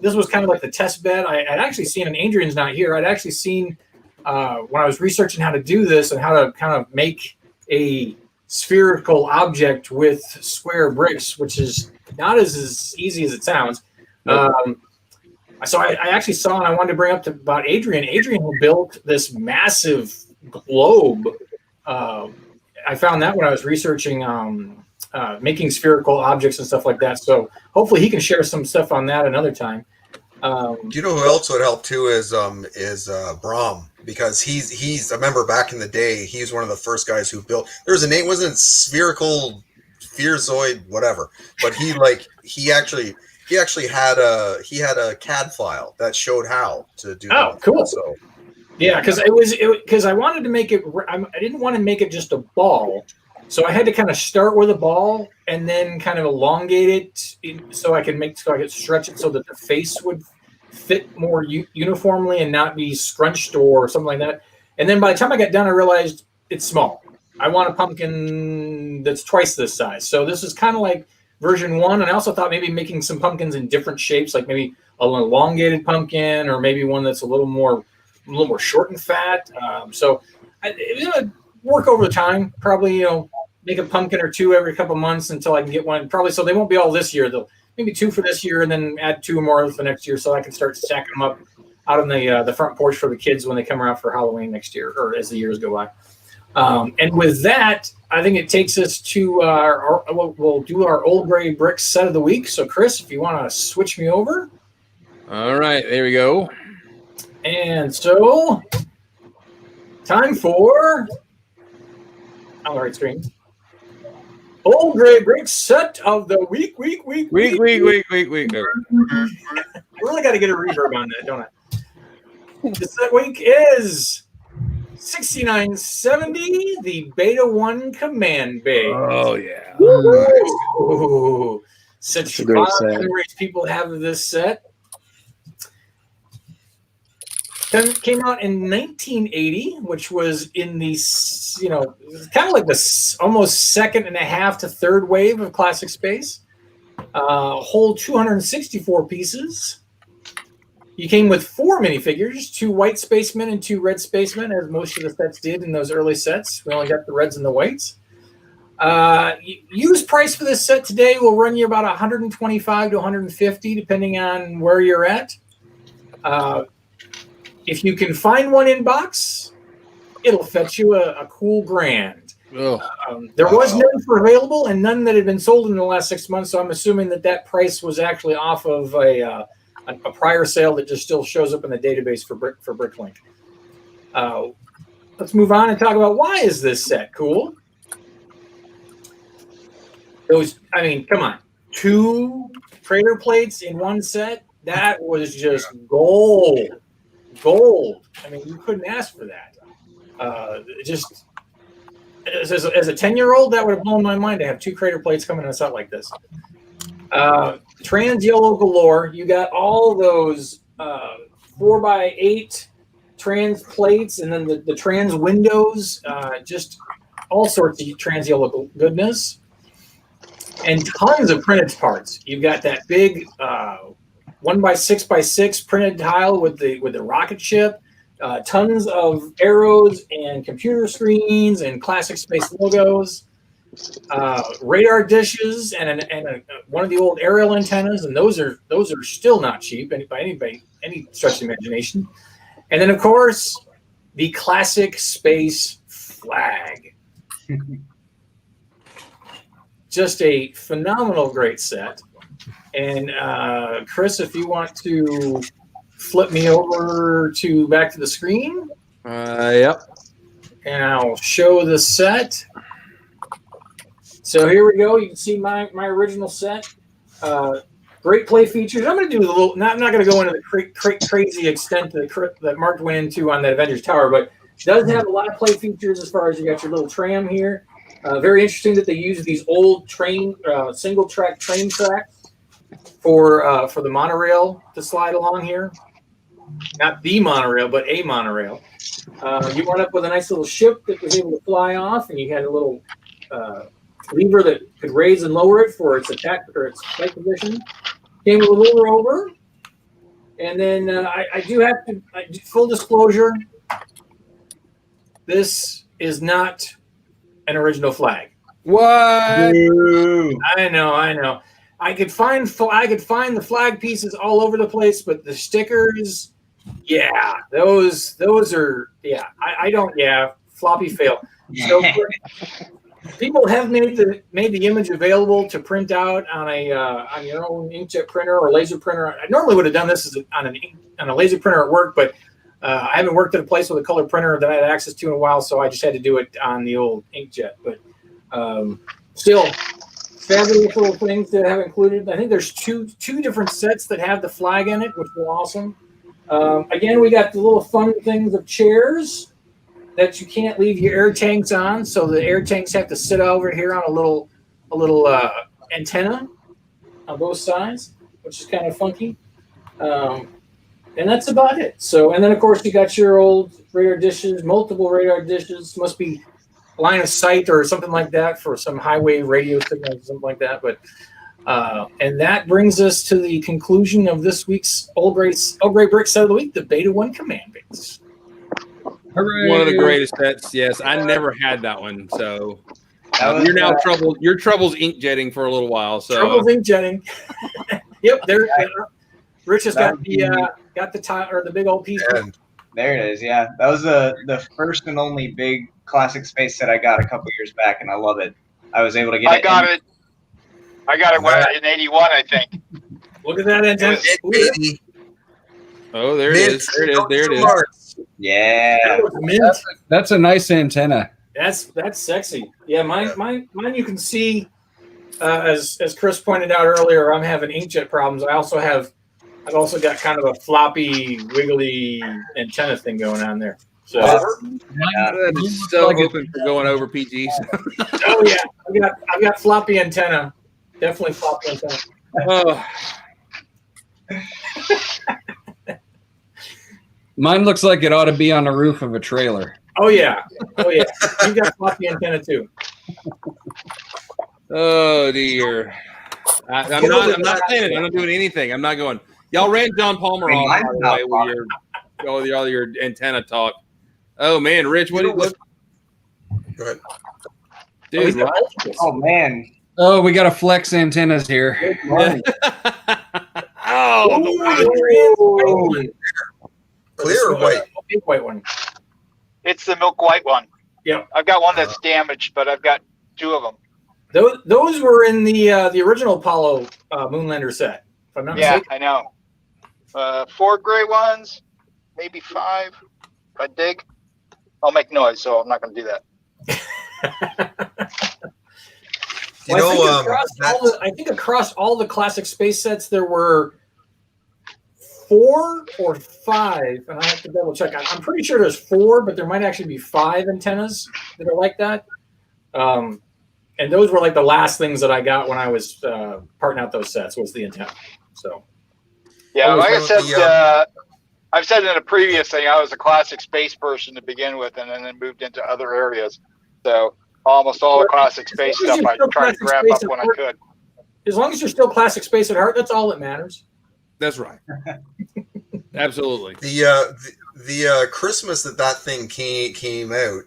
This was kind of like the test bed. I'd actually seen, and Adrian's not here. I'd actually seen when I was researching how to do this and how to kind of make a spherical object with square bricks, which is not as easy as it sounds. So I actually saw, and I wanted to bring up about Adrian. Adrian who built this massive globe. I found that when I was researching making spherical objects and stuff like that. So hopefully he can share some stuff on that another time. Do you know who else would help too is Brahm, because he's I remember back in the day he's one of the first guys who built. There was a name, wasn't it Spherical Fearzoid whatever, but he actually had a CAD file that showed how to do. Oh, that. cool. So yeah, because I wanted to make it. I didn't want to make it just a ball, so I had to kind of start with a ball and then kind of elongate it so I could stretch it so that the face would fit more uniformly and not be scrunched or something like that. And then by the time I got done, I realized it's small. I want a pumpkin that's twice this size. So this is kind of like version 1. And I also thought maybe making some pumpkins in different shapes, like maybe an elongated pumpkin or maybe one that's a little more short and fat. So it's going to work over the time. Probably, make a pumpkin or two every couple months until I can get one. Probably so they won't be all this year. They'll maybe 2 for this year and then add 2 more for next year, so I can start stacking them up out on the front porch for the kids when they come around for Halloween next year or as the years go by. And with that, I think it takes us to we'll do our Old Gray Bricks set of the week. So Chris, if you want to switch me over. All right, there we go. And so time for on the right screen. Old Gray Bricks set of the week. Week. I really got to get a reverb on that, don't I? The set week is 6970, the Beta 1 Command Base. Oh, yeah. Ooh. Such a great set. memories people have of this set. Came out in 1980, which was in the, kind of like the almost second and a half to third wave of Classic Space. Whole 264 pieces. You came with 4 minifigures, 2 white spacemen and 2 red spacemen, as most of the sets did in those early sets. We only got the reds and the whites. Used price for this set today will run you about $125 to $150, depending on where you're at. If you can find one in box, it'll fetch you a cool $1,000. There was none for available and none that had been sold in the last 6 months, so I'm assuming that price was actually off of a prior sale that just still shows up in the database for Bricklink. Let's move on and talk about why is this set cool. Come on, 2 crater plates in one set. That was just gold. I mean, you couldn't ask for that. Just as a 10-year-old, that would have blown my mind to have 2 crater plates coming in a set like this. Trans yellow galore. You got all those 4x8 trans plates, and then the trans windows. Just all sorts of trans yellow goodness, and tons of printed parts. You've got that big 1x6x6 printed tile with the rocket ship. Tons of arrows and computer screens and classic space logos, radar dishes, and one of the old aerial antennas, and those are still not cheap by any stretch of imagination. And then, of course, the classic space flag. Just a phenomenal, great set. And Chris, if you want to flip me over to back to the screen. Yep. And I'll show the set. So here we go. You can see my original set. Great play features. I'm going to do a little. I'm not going to go into the crazy extent that Mark went into on the Avengers Tower, but it does have a lot of play features as far as you got your little tram here. Very interesting that they use these old train single track train tracks for the monorail to slide along here. Not the monorail, but a monorail. You wound up with a nice little ship that was able to fly off, and you had a little lever that could raise and lower it for its attack or its flight position. Came with a little rover, and then I do have to full disclosure. This is not an original flag. What? I know. I could find the flag pieces all over the place, but the stickers, yeah, those are, yeah. I don't, yeah, floppy fail. So people have made the image available to print out on your own inkjet printer or laser printer. I normally would have done this on a laser printer at work, but I haven't worked at a place with a color printer that I had access to in a while, so I just had to do it on the old inkjet. But still, fabulous little things that have included. I think there's two different sets that have the flag in it, which were awesome. Again, we got the little fun things of chairs that you can't leave your air tanks on, so the air tanks have to sit over here on a little antenna on both sides, which is kind of funky. And that's about it. So, and then of course you got your old radar dishes, multiple radar dishes. Must be line of sight or something like that for some highway radio signal, something like that. But and that brings us to the conclusion of this week's Old Gray Brick Set of the Week, the Beta 1 Command Base. Hooray. One of the greatest sets. Yes, I never had that one. So you're now troubled. Your trouble's inkjetting for a little while. So trouble's inkjetting. Yep, there. Rich has got the tile or the big old piece. There it is. Yeah, that was the first and only big classic space set I got a couple years back, and I love it. I was able to get it. I got it in '81, I think. Look at that antenna. Oh, there it is. There it is. Yeah, that's a nice antenna. That's sexy. Yeah, mine you can see. As Chris pointed out earlier, I'm having inkjet problems. I've also got kind of a floppy, wiggly antenna thing going on there. So that's so open for going over PGs. Oh yeah, I've got floppy antenna. Definitely floppy antenna. Oh. Mine looks like it ought to be on the roof of a trailer. Oh yeah. You got floppy antenna too. Oh dear. I'm not saying it. I'm not doing anything. I'm not going. Y'all ran John Palmer off by the way with all your antenna talk. Oh man, Rich, what do you look? Go ahead. Dude, oh man. Oh, we got to flex antennas here. Clear or white? Big white one. It's the milk white one. Yeah. I've got one that's damaged, but I've got 2 of them. Those were in the original Apollo Moonlander set. If I'm not mistaken. I know. 4 gray ones, maybe 5. If I dig, I'll make noise, so I'm not going to do that. I think across all the classic space sets, there were 4 or 5, and I have to double check. I'm pretty sure there's 4, but there might actually be 5 antennas that are like that. And those were like the last things that I got when I was parting out those sets was the antenna. So, yeah, like I said, I've said in a previous thing, I was a classic space person to begin with, and then moved into other areas. So almost all the classic space stuff I tried to grab up when I could. As long as you're still classic space at heart, that's all that matters. That's right. Absolutely. The Christmas that thing came out,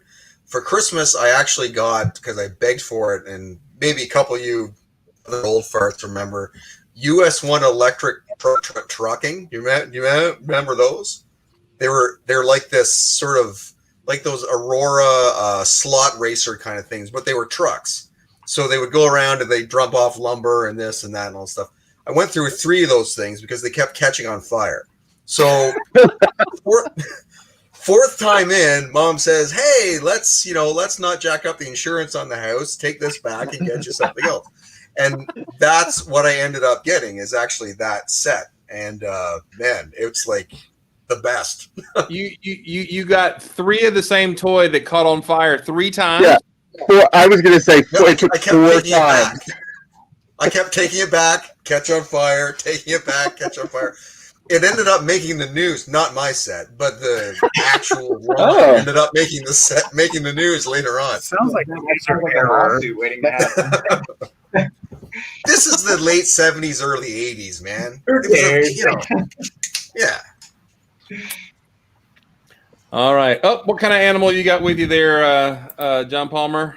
for Christmas I actually got, because I begged for it, and maybe a couple of you other old farts remember, US1 electric trucking. You remember those? They're like this sort of like those Aurora slot racer kind of things, but they were trucks. So they would go around and they dump off lumber and this and that and all stuff. I went through 3 of those things because they kept catching on fire. So fourth time in, Mom says, "Hey, let's not jack up the insurance on the house. Take this back and get you something else." And that's what I ended up getting, is actually that set. And man, it's like the best. You got 3 of the same toy that caught on fire 3 times. Yeah. I was going to say it took 4 times. I kept taking it back, catch on fire, taking it back, catch on fire. It ended up making the news, not my set, but the actual one ended up making the news later on. Sounds like a lawsuit waiting to happen. This is the late 70s, early 80s, man. Yeah. All right. Oh, what kind of animal you got with you there, John Palmer?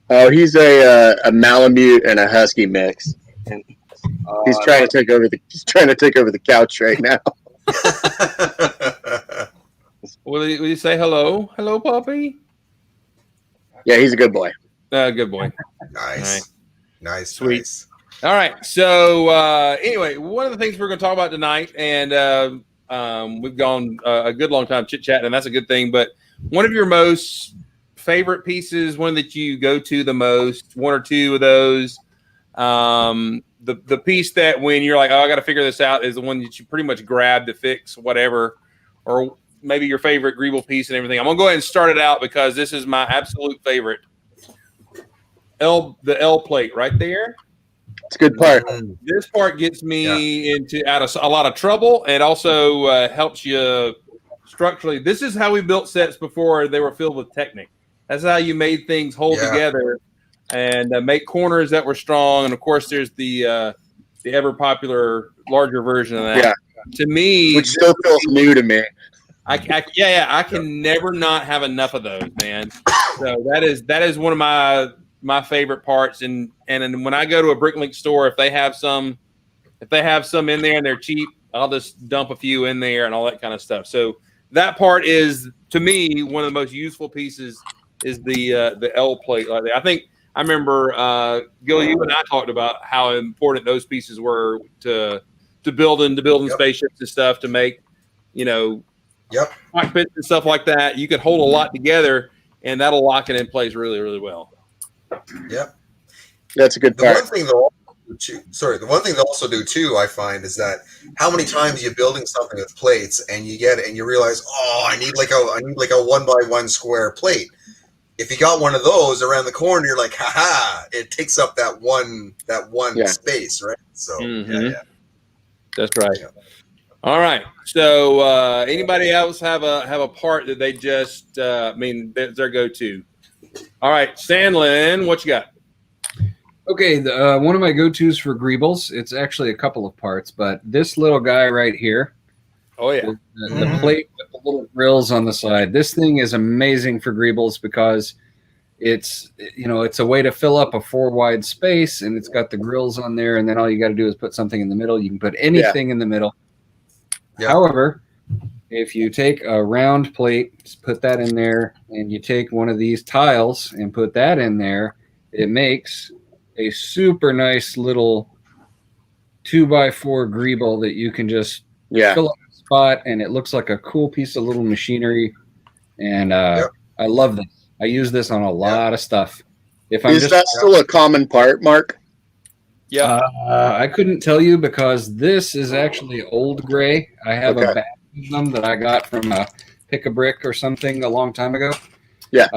Oh, he's a Malamute and a Husky mix. And he's trying to take over the couch right now. Will you say hello? Hello, puppy? Yeah, he's a good boy. Good boy. Nice. Sweet. Nice. All right. So anyway, one of the things we're going to talk about tonight, and we've gone a good long time chit-chatting, and that's a good thing, but one of your most favorite pieces, one that you go to the most, 1 or 2 of those, the piece that when you're like, oh, I got to figure this out, is the one that you pretty much grab to fix whatever, or maybe your favorite Greeble piece and everything. I'm going to go ahead and start it out because this is my absolute favorite. The L plate right there. It's a good part. This part gets me out of a lot of trouble, and also helps you structurally. This is how we built sets before they were filled with Technic. That's how you made things hold together and make corners that were strong. And of course, there's the ever popular larger version of that. Yeah. To me, which still feels new to me. I can never not have enough of those, man. So that is one of my favorite parts. And when I go to a Bricklink store, if they have some in there and they're cheap, I'll just dump a few in there and all that kind of stuff. So that part is, to me, one of the most useful pieces is the L plate. Like that. I remember Gil, you and I talked about how important those pieces were to building spaceships and stuff, to make cockpits and stuff like that. You could hold a lot together, and that'll lock it in place really, really well. Yep, that's a good part. The one thing they also do too, I find, is that how many times you're building something with plates and you realize, I need like a 1x1 square plate. If you got one of those around the corner, you're like, it takes up that one space, right? So that's right. Yeah. All right. So anybody else have a part that they just their go-to? All right, Sandlin, what you got? Okay, one of my go-tos for Greebles, it's actually a couple of parts, but this little guy right here. Oh, yeah. The plate with the little grills on the side. This thing is amazing for Greebles because it's a way to fill up a 4-wide space, and it's got the grills on there, and then all you got to do is put something in the middle. You can put anything in the middle. Yeah. However, if you take a round plate, just put that in there, and you take one of these tiles and put that in there, it makes a super nice little 2x4 Greeble that you can just fill up the spot, and it looks like a cool piece of little machinery. And I love this. I use this on a lot of stuff. Is that still a common part, Mark? Yeah. I couldn't tell you because this is actually old gray. I have Okay. a bag of them that I got from a Pick a Brick or something a long time ago. Yeah.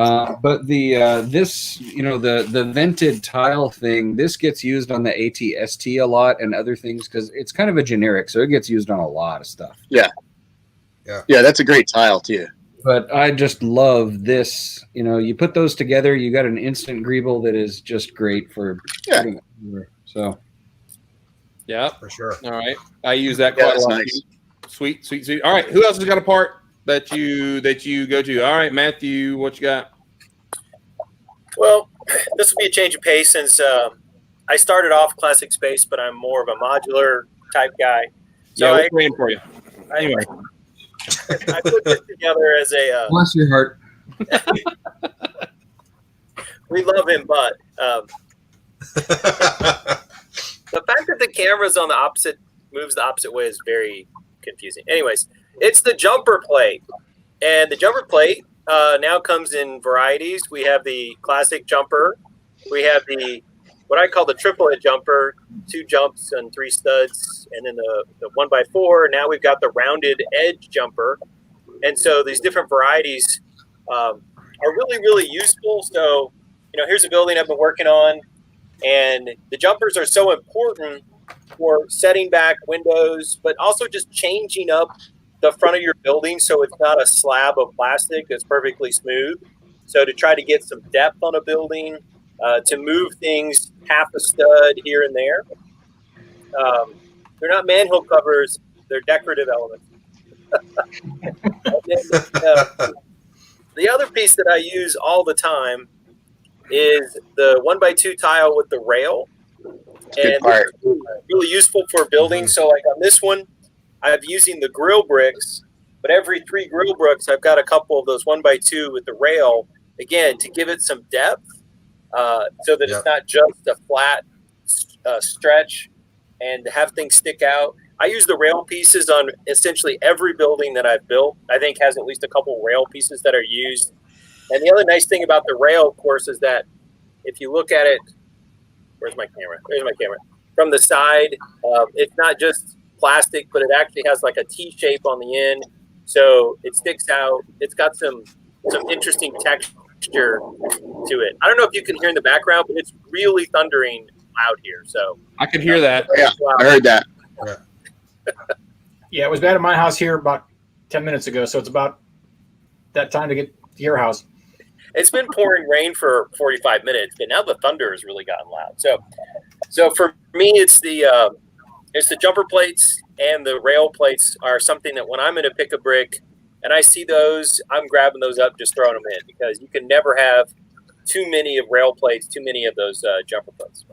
But the this, the vented tile thing, this gets used on the ATST a lot and other things because it's kind of a generic, so it gets used on a lot of stuff. Yeah, that's a great tile too. But I just love this. You put those together, you got an instant greeble that is just great for putting it everywhere. So Yeah, for sure. All right, I use that Yeah, quite a that's lot. nice. Sweet. All right, who else has got a part that you go to? All right, Matthew, what you got? Well, this will be a change of pace since I started off Classic Space, but I'm more of a modular type guy. So Yeah, I we're praying for you. Anyway, I put this together as a. bless your heart. We love him, but the fact that the camera's on the opposite moves the opposite way is very confusing. Anyways, it's the jumper plate, and the jumper plate now comes in varieties. We have the classic jumper, we have the what I call the triplet jumper, 2 jumps and 3 studs, and then the 1x4. Now we've got the rounded edge jumper, and so these different varieties are really, really useful. So, here's a building I've been working on, and the jumpers are so important for setting back windows, but also just changing up the front of your building so it's not a slab of plastic that's perfectly smooth. So to try to get some depth on a building, to move things half a stud here and there. They're not manhole covers, they're decorative elements. The other piece that I use all the time is the 1x2 tile with the rail. Good part. Really useful for building. So like on this one, I'm using the grill bricks, but every 3 grill bricks, I've got a couple of those 1x2 with the rail, again, to give it some depth so that it's not just a flat stretch and have things stick out. I use the rail pieces on essentially every building that I've built. I think has at least a couple rail pieces that are used. And the other nice thing about the rail, of course, is that if you look at it, where's my camera? There's my camera. From the side, it's not just plastic, but it actually has like a T shape on the end, so it sticks out. It's got some interesting texture to it. I don't know if you can hear in the background, but it's really thundering loud here. So I can hear that. Yeah, I heard that. Yeah, it was bad at my house here about 10 minutes ago, so it's about that time to get to your house. It's been pouring rain for 45 minutes, but now the thunder has really gotten loud. So for me, it's the jumper plates and the rail plates are something that when I'm in a pick a brick and I see those, I'm grabbing those up, just throwing them in, because you can never have too many of rail plates, too many of those jumper plates.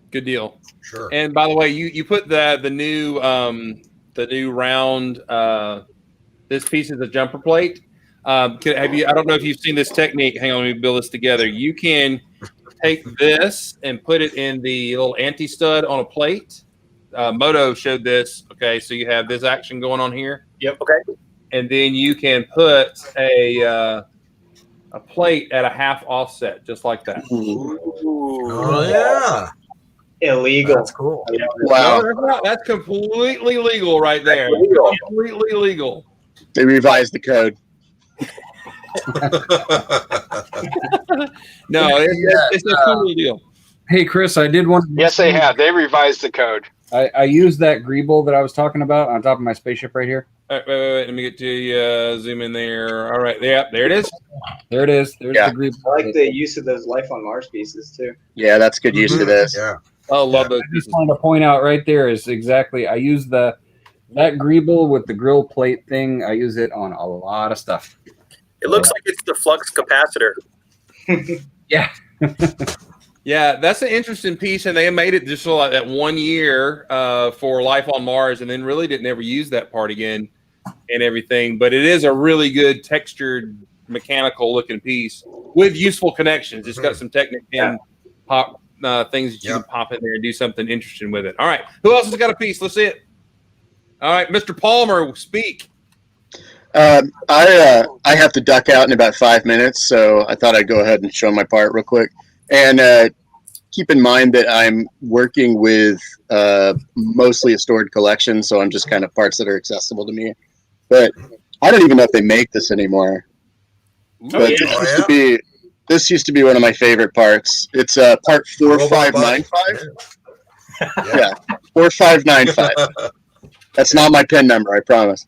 Good deal. Sure. And by the way, you put the new round. This piece is a jumper plate. Have you? I don't know if you've seen this technique. Hang on, let me build this together. You can take this and put it in the little anti-stud on a plate. Moto showed this. Okay, so you have this action going on here. Yep. Okay. And then you can put a plate at a half offset, just like that. Oh yeah. Illegal. That's cool. Wow. That's completely legal right there. Legal. Completely legal. They revised the code. No, it's a cool deal. Hey, Chris, I did want. Yes, they have. They revised the code. I used that greeble that I was talking about on top of my spaceship right here. All right, wait. Let me get to you. Zoom in there. All right, there it is. There it is. There's Yeah. the greeble. I like the use of those Life on Mars pieces too. Yeah, that's good use of this. Yeah. I love those I just pieces. wanted to point out right there is exactly. I use that greeble with the grill plate thing. I use it on a lot of stuff. It looks like it's the flux capacitor. Yeah, that's an interesting piece, and they made it just like that 1 year for Life on Mars, and then really didn't ever use that part again and everything. But it is a really good textured, mechanical looking piece with useful connections. It's got some Technic pin pop things that you can pop in there and do something interesting with it. All right, who else has got a piece? Let's see it. All right, Mr. Palmer, speak. I have to duck out in about 5 minutes, so I thought I'd go ahead and show my part real quick. And keep in mind that I'm working with mostly a stored collection, so I'm just kind of parts that are accessible to me. But I don't even know if they make this anymore. But this used to be one of my favorite parts. It's part 4595. Yeah, 4595. That's not my PIN number, I promise.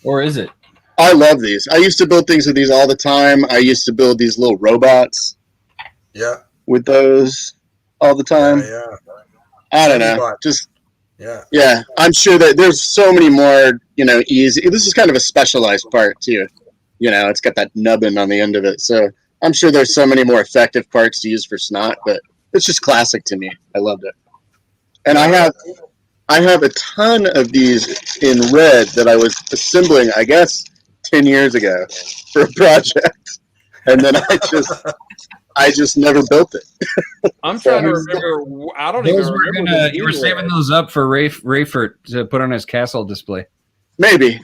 Or is it? I love these. I used to build things with these all the time. I used to build these little robots. Yeah. With those all the time. Yeah. I don't know. Just yeah. Yeah. I'm sure that there's so many more, easy. This is kind of a specialized part too. It's got that nubbin on the end of it. So I'm sure there's so many more effective parts to use for Snot, but it's just classic to me. I loved it. And I have a ton of these in red that I was assembling, I guess, 10 years ago for a project. And then I just never built it. I'm trying to remember. I don't even remember. You were saving those up for Rayford to put on his castle display. Maybe.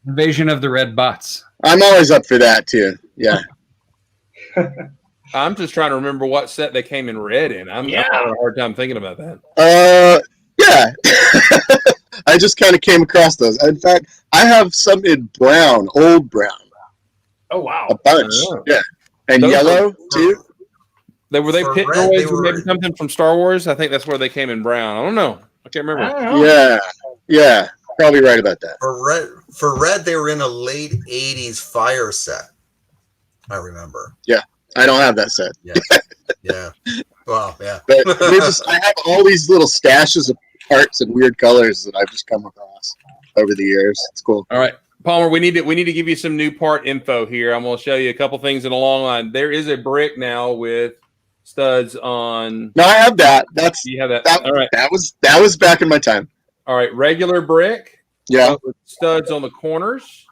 Invasion of the Red Bots. I'm always up for that too. Yeah. I'm just trying to remember what set they came in red in. I'm having a hard time thinking about that. Yeah. I just kind of came across those. In fact, I have some in brown, old brown. Oh wow. A bunch. Yeah. And those yellow too. Were they pit droids or maybe something from Star Wars? I think that's where they came in brown. I don't know. I can't remember. Yeah. Probably right about that. For red, they were in a late 80s fire set. I remember. Yeah. I don't have that set. Yeah. Yeah. Well, yeah. But I have all these little stashes of parts and weird colors that I've just come across over the years. It's cool. All right. Palmer, we need to give you some new part info here. I'm going to show you a couple things in a long line. There is a brick now with studs on. No, I have that. You have that. All right. That was back in my time. All right, regular brick. Yeah. With studs on the corners.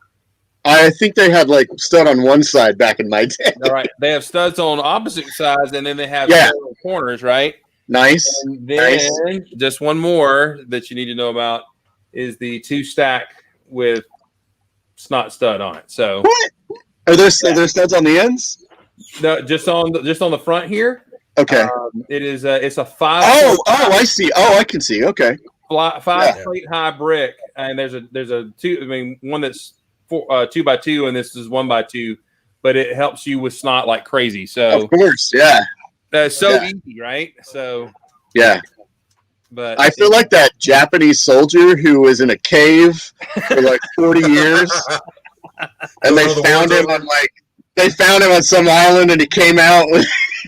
I think they had like stud on one side back in my day. All right. They have studs on opposite sides, and then they have studs on the corners, right? Nice. And then just one more that you need to know about is the 2-stack with Snot stud on it. So what? Are there studs on the ends? No, just on the front here. Okay. It is it's a 5. Oh, I see. Oh, I can see. Okay. 5 plate high brick, and there's a 2. I mean, one that's 2x2, and this is 1x2, but it helps you with Snot like crazy. So of course, yeah. That's so easy, right? So yeah. But I feel like that Japanese soldier who was in a cave for like 40 years, and they found him on some island, and he came out with.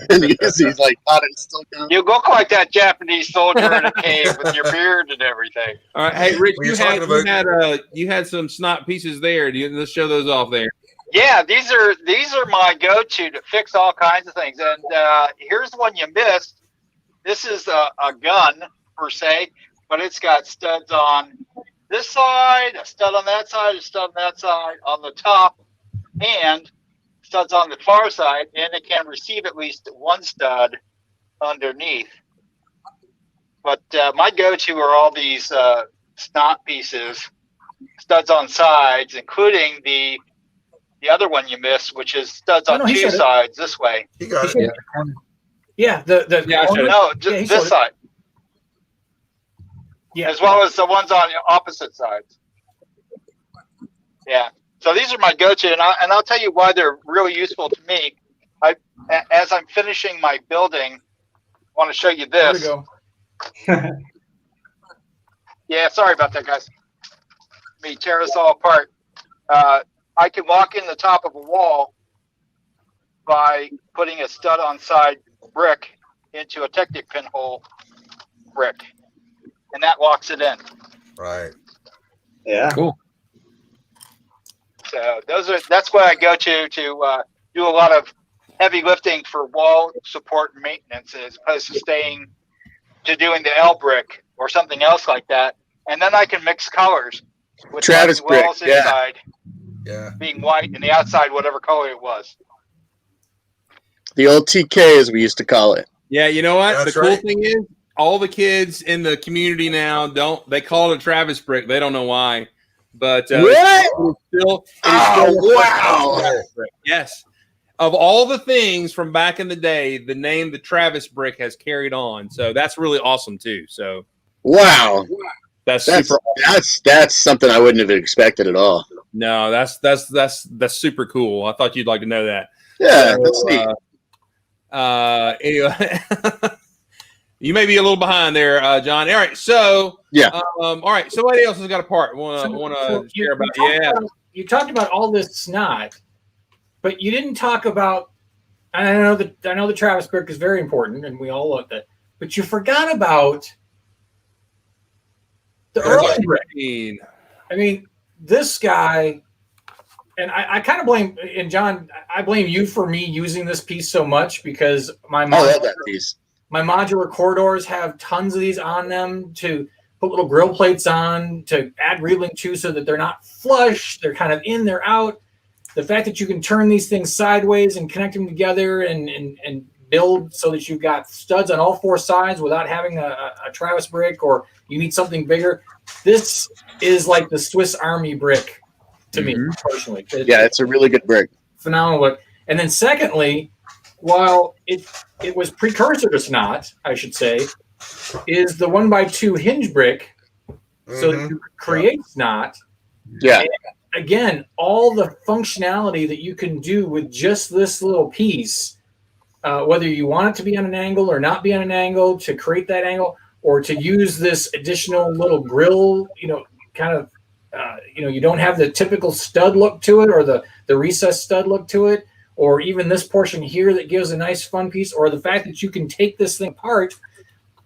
And he's like, still going. You look like that Japanese soldier in a cave with your beard and everything. All right, hey Rich, you had some Snot pieces there. Let's show those off there. Yeah, these are my go-to to fix all kinds of things. And here's one you missed. This is a gun per se, but it's got studs on this side, a stud on that side, a stud on that side, on the top, and studs on the far side, and it can receive at least one stud underneath. But my go-to are all these Snot pieces, studs on sides, including the other one you missed, which is studs on two sides this way. You got it. Yeah, this side. Yeah, as well as the ones on the opposite sides. Yeah. So these are my go-to, and I'll tell you why they're really useful to me. As I'm finishing my building, I want to show you this. There we go. Yeah, sorry about that, guys. Let me tear this all apart. I can walk in the top of a wall by putting a stud-on side brick into a Technic pinhole brick, and that locks it in. Right. Yeah. Cool. So that's what I go to do a lot of heavy lifting for wall support and maintenance, as opposed to doing the L brick or something else like that. And then I can mix colors with Travis the walls brick, inside being white and the outside whatever color it was. The old TK, as we used to call it. Yeah, you know what? That's the cool thing is, all the kids in the community now they call it a Travis brick. They don't know why. But what? It is still wow! Yes. of all the things from back in the day, the name the Travis brick has carried on. So that's really awesome too. So Wow, that's super. That's something I wouldn't have expected at all. No, that's super cool. I thought you'd like to know that. Yeah, So, that's neat. Anyway, you may be a little behind there, John. All right, so yeah. All right, somebody else has got a part. Want to share about? You talked about all this snot, but you didn't talk about. I know the Travis brick is very important, and we all love that. But you forgot about the early brick. I mean, this guy, and I kind of blame, and John, I blame you for me using this piece so much because I love that piece. My modular corridors have tons of these on them to put little grill plates on, to add reeling to so that they're not flush. They're kind of in, they're out. The fact that you can turn these things sideways and connect them together and build so that you've got studs on all four sides without having a Travis brick, or you need something bigger. This is like the Swiss Army brick to me personally. It's a really good brick. Phenomenal. And then secondly, while it was precursor to snot, I should say, is the 1x2 hinge brick, so that you create snot. Yeah. And again, all the functionality that you can do with just this little piece, whether you want it to be on an angle or not be on an angle, to create that angle, or to use this additional little grill, kind of, you don't have the typical stud look to it, or the recessed stud look to it, or even this portion here that gives a nice fun piece, or the fact that you can take this thing apart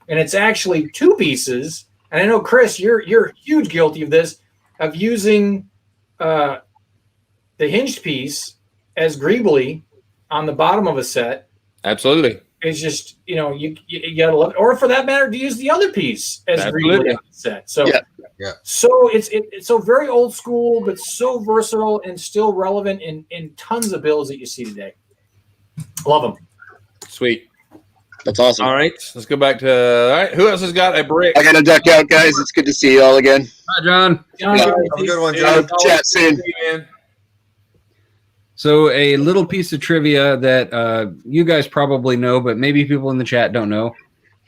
and it's actually two pieces. And I know, Chris, you're huge guilty of this, of using the hinged piece as greebly on the bottom of a set. Absolutely. It's just, you gotta love it. Or for that matter, to use the other piece as greebly on the set. So so it's so very old school, but so versatile and still relevant in tons of builds that you see today. Love them. Sweet. That's awesome. All right, let's go back to. All right, who else has got a brick? I got to duck out, guys. It's good to see you all again. Hi, John. Have a good one, John. Chat soon. So a little piece of trivia that you guys probably know, but maybe people in the chat don't know.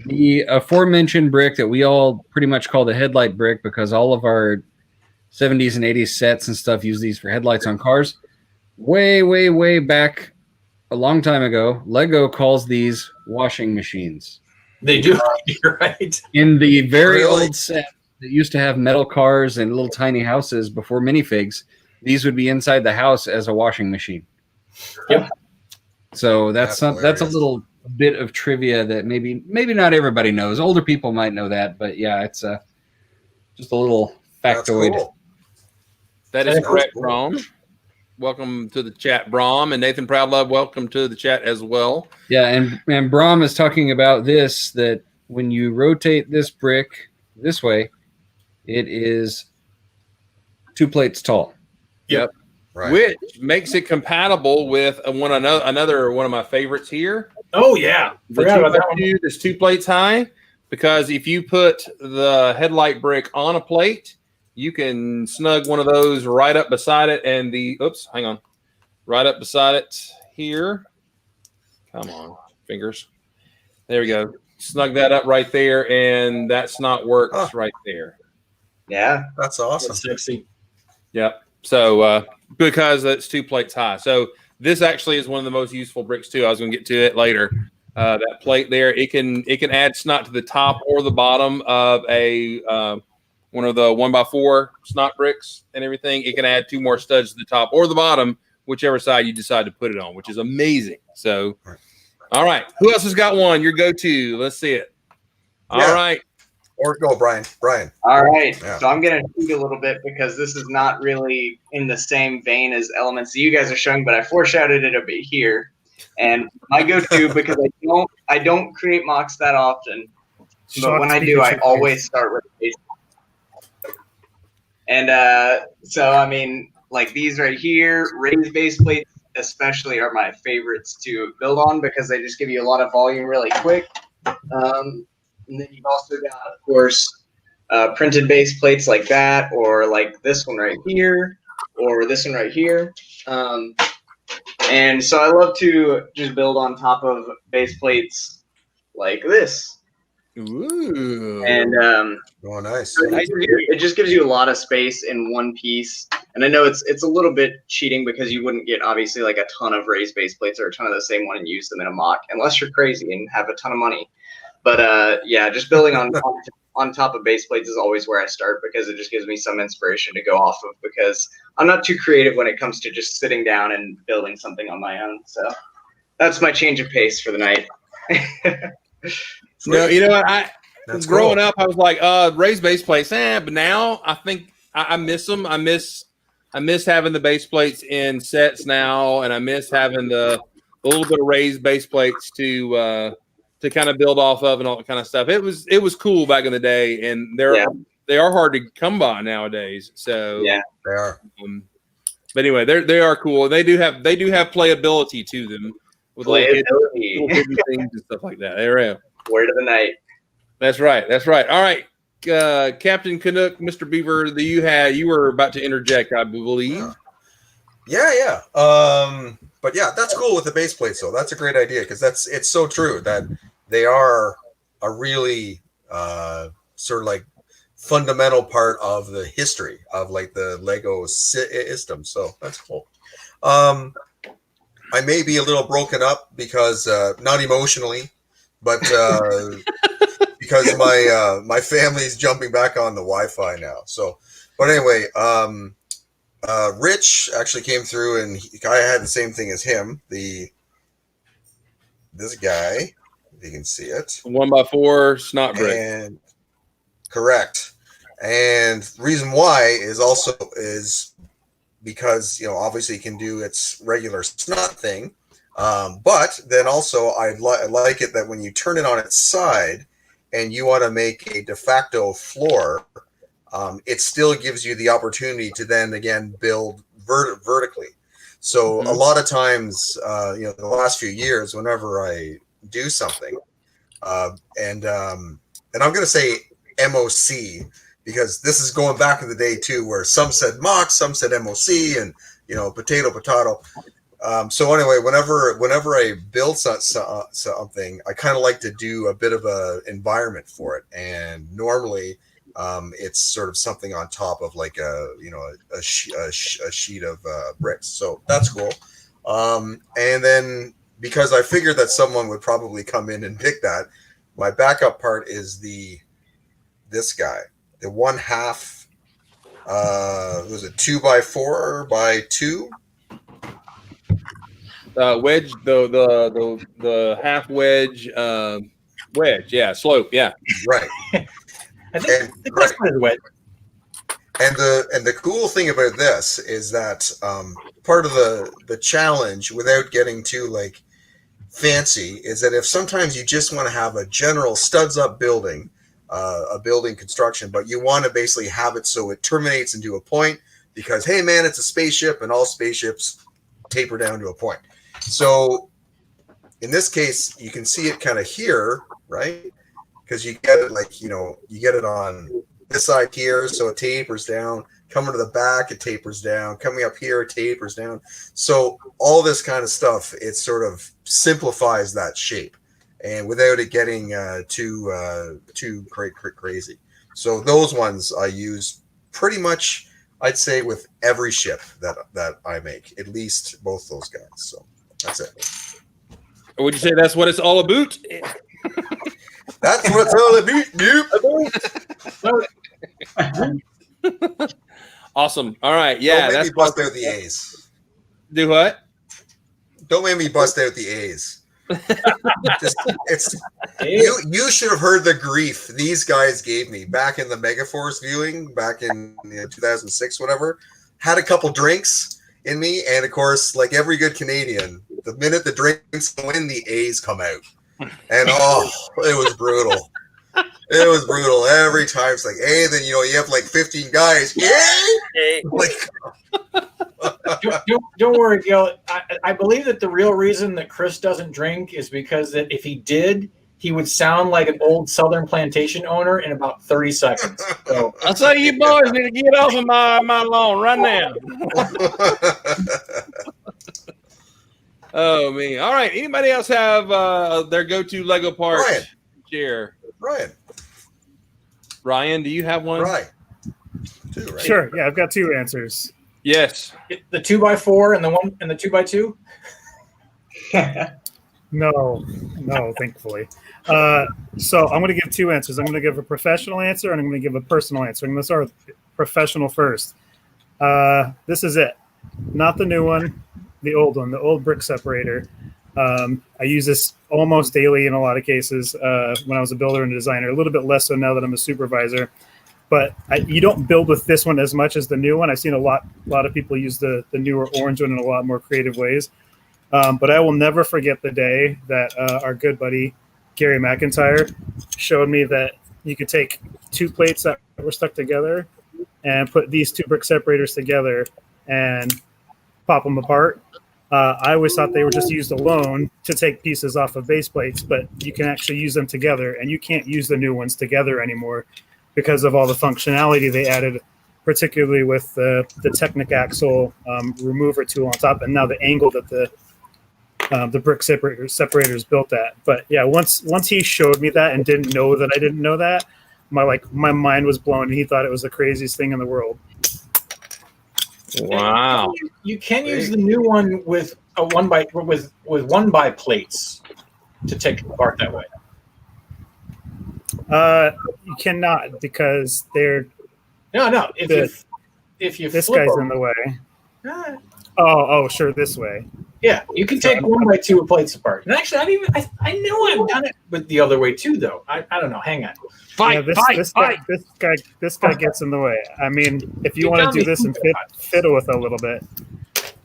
The aforementioned brick that we all pretty much call the headlight brick, because all of our 70s and 80s sets and stuff use these for headlights on cars. Way, way, way back a long time ago, Lego calls these washing machines. They do. You're right. In the very old set that used to have metal cars and little tiny houses before minifigs, these would be inside the house as a washing machine. Yep. So that's a little bit of trivia that maybe not everybody knows. Older people might know that, but yeah, it's just a little factoid. Cool. That is correct, Brom. Welcome to the chat, Brom, and Nathan Proudlove. Welcome to the chat as well. Yeah, and Brom is talking about this, that when you rotate this brick this way, it is 2 plates tall. Yep. Right. Which makes it compatible with another one of my favorites here. Oh yeah, forgot about that one. It's 2 plates high, because if you put the headlight brick on a plate, you can snug one of those right up beside it, and right up beside it here. Come on, fingers. There we go. Snug that up right there, and that snot works right there. Yeah, that's awesome. That's sexy. Yep. So because it's 2 plates high. So this actually is one of the most useful bricks too. I was going to get to it later. That plate there, it can add snot to the top or the bottom of a one of the 1x4 snot bricks and everything. It can add 2 more studs to the top or the bottom, whichever side you decide to put it on, which is amazing. So, all right, who else has got one? Your go-to. Let's see it. All right. Or go, Brian. All right. Yeah. So I'm going to tweak a little bit, because this is not really in the same vein as elements that you guys are showing, but I foreshadowed it a bit here. And my go-to, because I don't create mocks that often, but when I do, I always start with base. And so, I mean, like these right here, raised base plates especially are my favorites to build on, because they just give you a lot of volume really quick. And then you've also got, of course, printed base plates like that, or like this one right here, or this one right here. And so I love to just build on top of base plates like this. Ooh. And Oh, nice. it just gives you a lot of space in one piece. And I know it's a little bit cheating because you wouldn't get obviously like a ton of raised base plates or a ton of the same one and use them in a mock unless you're crazy and have a ton of money. But yeah, just building on top of base plates is always where I start because it just gives me some inspiration to go off of because I'm not too creative when it comes to just sitting down and building something on my own. So that's my change of pace for the night. No, you know what? That's growing cool. up, I was like, raised base plates. But now I think I miss them. I miss having the base plates in sets now, and I miss having the little bit of raised base plates to kind of build off of and all that kind of stuff. It was cool back in the day, and they are hard to come by nowadays. So yeah, They are. But anyway, they are cool. They do have playability to them with little hidden things and stuff like that. They're word of the night. That's right. All right, Captain Canuck, Mr. Beaver, you were about to interject, I believe. Yeah. But yeah, that's cool with the base plates, though. That's a great idea because it's so true that they are a really sort of like fundamental part of the history of like the Lego system. So that's cool. I may be a little broken up because not emotionally, but because my family's jumping back on the Wi-Fi now. So, but anyway, Rich actually came through, and I had the same thing as him. This guy, if you can see it, 1x4 snot brick. and correct. And the reason why is because obviously you can do its regular snot thing, but then also I like it that when you turn it on its side and you want to make a de facto floor, it still gives you the opportunity to then again build vertically. So a lot of times, the last few years, whenever I do something, and I'm going to say MOC because this is going back in the day too, where some said mock, some said MOC, and potato. So anyway, whenever I build something, I kind of like to do a bit of a environment for it, and normally it's sort of something on top of like a sheet of bricks. So that's cool. And then because I figured that someone would probably come in and pick that, my backup part is this guy, the 1/2. Was it 2x4x2? Wedge, the half wedge, wedge, slope, right. I think that's what it's wedge. And the cool thing about this is that part of the challenge, without getting too like fancy, is that if sometimes you just want to have a general studs up building, a building construction, but you want to basically have it so it terminates into a point because, hey man, it's a spaceship and all spaceships taper down to a point. So in this case, you can see it kind of here, right? Because you get it like, you get it on this side here, so it tapers down. Coming to the back, it tapers down. Coming up here, it tapers down. So all this kind of stuff, it sort of simplifies that shape, and without it getting too crazy. So those ones I use pretty much, I'd say, with every ship that I make, at least both those guys. So that's it. Would you say that's what it's all about? That's what it's all about. Awesome. All right. Yeah. Don't make that's me bust out the A's. Do what? Don't make me bust out the A's. You should have heard the grief these guys gave me back in the Megaforce viewing back in 2006, whatever. Had a couple drinks in me, and of course, like every good Canadian, the minute the drinks go in, the A's come out, and it was brutal. It was brutal every time. It's like, hey, then you have like 15 guys. Yeah, like. Don't worry, Gil. I believe that the real reason that Chris doesn't drink is because that if he did, he would sound like an old Southern plantation owner in about 30 seconds. So I'll say you boys need to get off of my lawn right now. me. All right. Anybody else have their go-to Lego part? Ryan. Share. Ryan, do you have one? Right. Two, right? Sure. Yeah, I've got two answers. Yes. The 2x4 and the 2x2. No, thankfully. So I'm going to give two answers. I'm going to give a professional answer and I'm going to give a personal answer. I'm going to start with professional first. This is it. Not the new one, the old one, the old brick separator. I use this almost daily in a lot of cases when I was a builder and a designer, a little bit less so now that I'm a supervisor. But you don't build with this one as much as the new one. I've seen a lot of people use the newer orange one in a lot more creative ways. But I will never forget the day that our good buddy Gary McIntyre showed me that you could take two plates that were stuck together and put these two brick separators together and pop them apart. I always thought they were just used alone to take pieces off of base plates, but you can actually use them together, and you can't use the new ones together anymore because of all the functionality they added, particularly with the Technic Axle remover tool on top, and now the angle that the brick separators built at. But yeah, once he showed me that and didn't know that I didn't know that, my mind was blown, and he thought it was the craziest thing in the world. Wow. You can use the new one with a one by plates to take it apart that way. You cannot, because they're no. If you this flip guy's them, in the way. uh, Oh, sure, this way. yeah, you can take 1x2 plates apart. And actually, I know I've done it with the other way too, though. I don't know. Hang on. Fight. This guy gets in the way. I mean, if you want to do this and fiddle with it a little bit.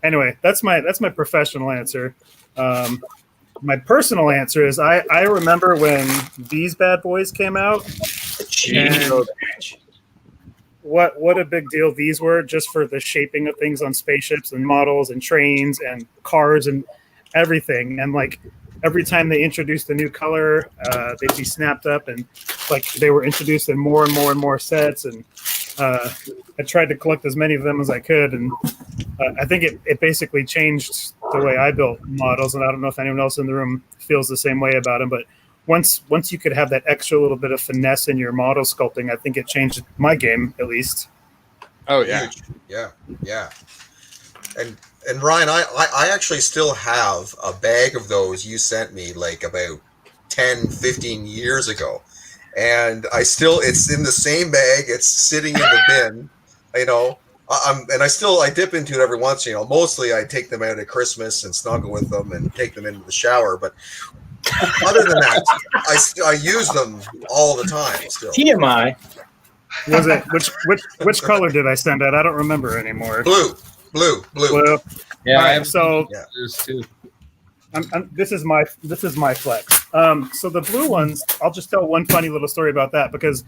Anyway, that's my professional answer. My personal answer is I remember when these bad boys came out. And what a big deal these were, just for the shaping of things on spaceships and models and trains and cars and everything. And like every time they introduced a new color, they'd be snapped up, and like they were introduced in more and more and more sets. And I tried to collect as many of them as I could, and I think it basically changed the way I built models. And I don't know if anyone else in the room feels the same way about them, but once you could have that extra little bit of finesse in your model sculpting, I think it changed my game, at least. Oh yeah. Huge. Yeah. And Ryan, I actually still have a bag of those you sent me like about 10, 15 years ago. And it's in the same bag. It's sitting in the bin, you know. I dip into it every once, you know. Mostly I take them out at Christmas and snuggle with them and take them into the shower. But other than that, I use them all the time still. TMI. Was it which color did I send out? I don't remember anymore. Blue. Yeah, All I right, have so those too. this is my flex. So the blue ones, I'll just tell one funny little story about that, because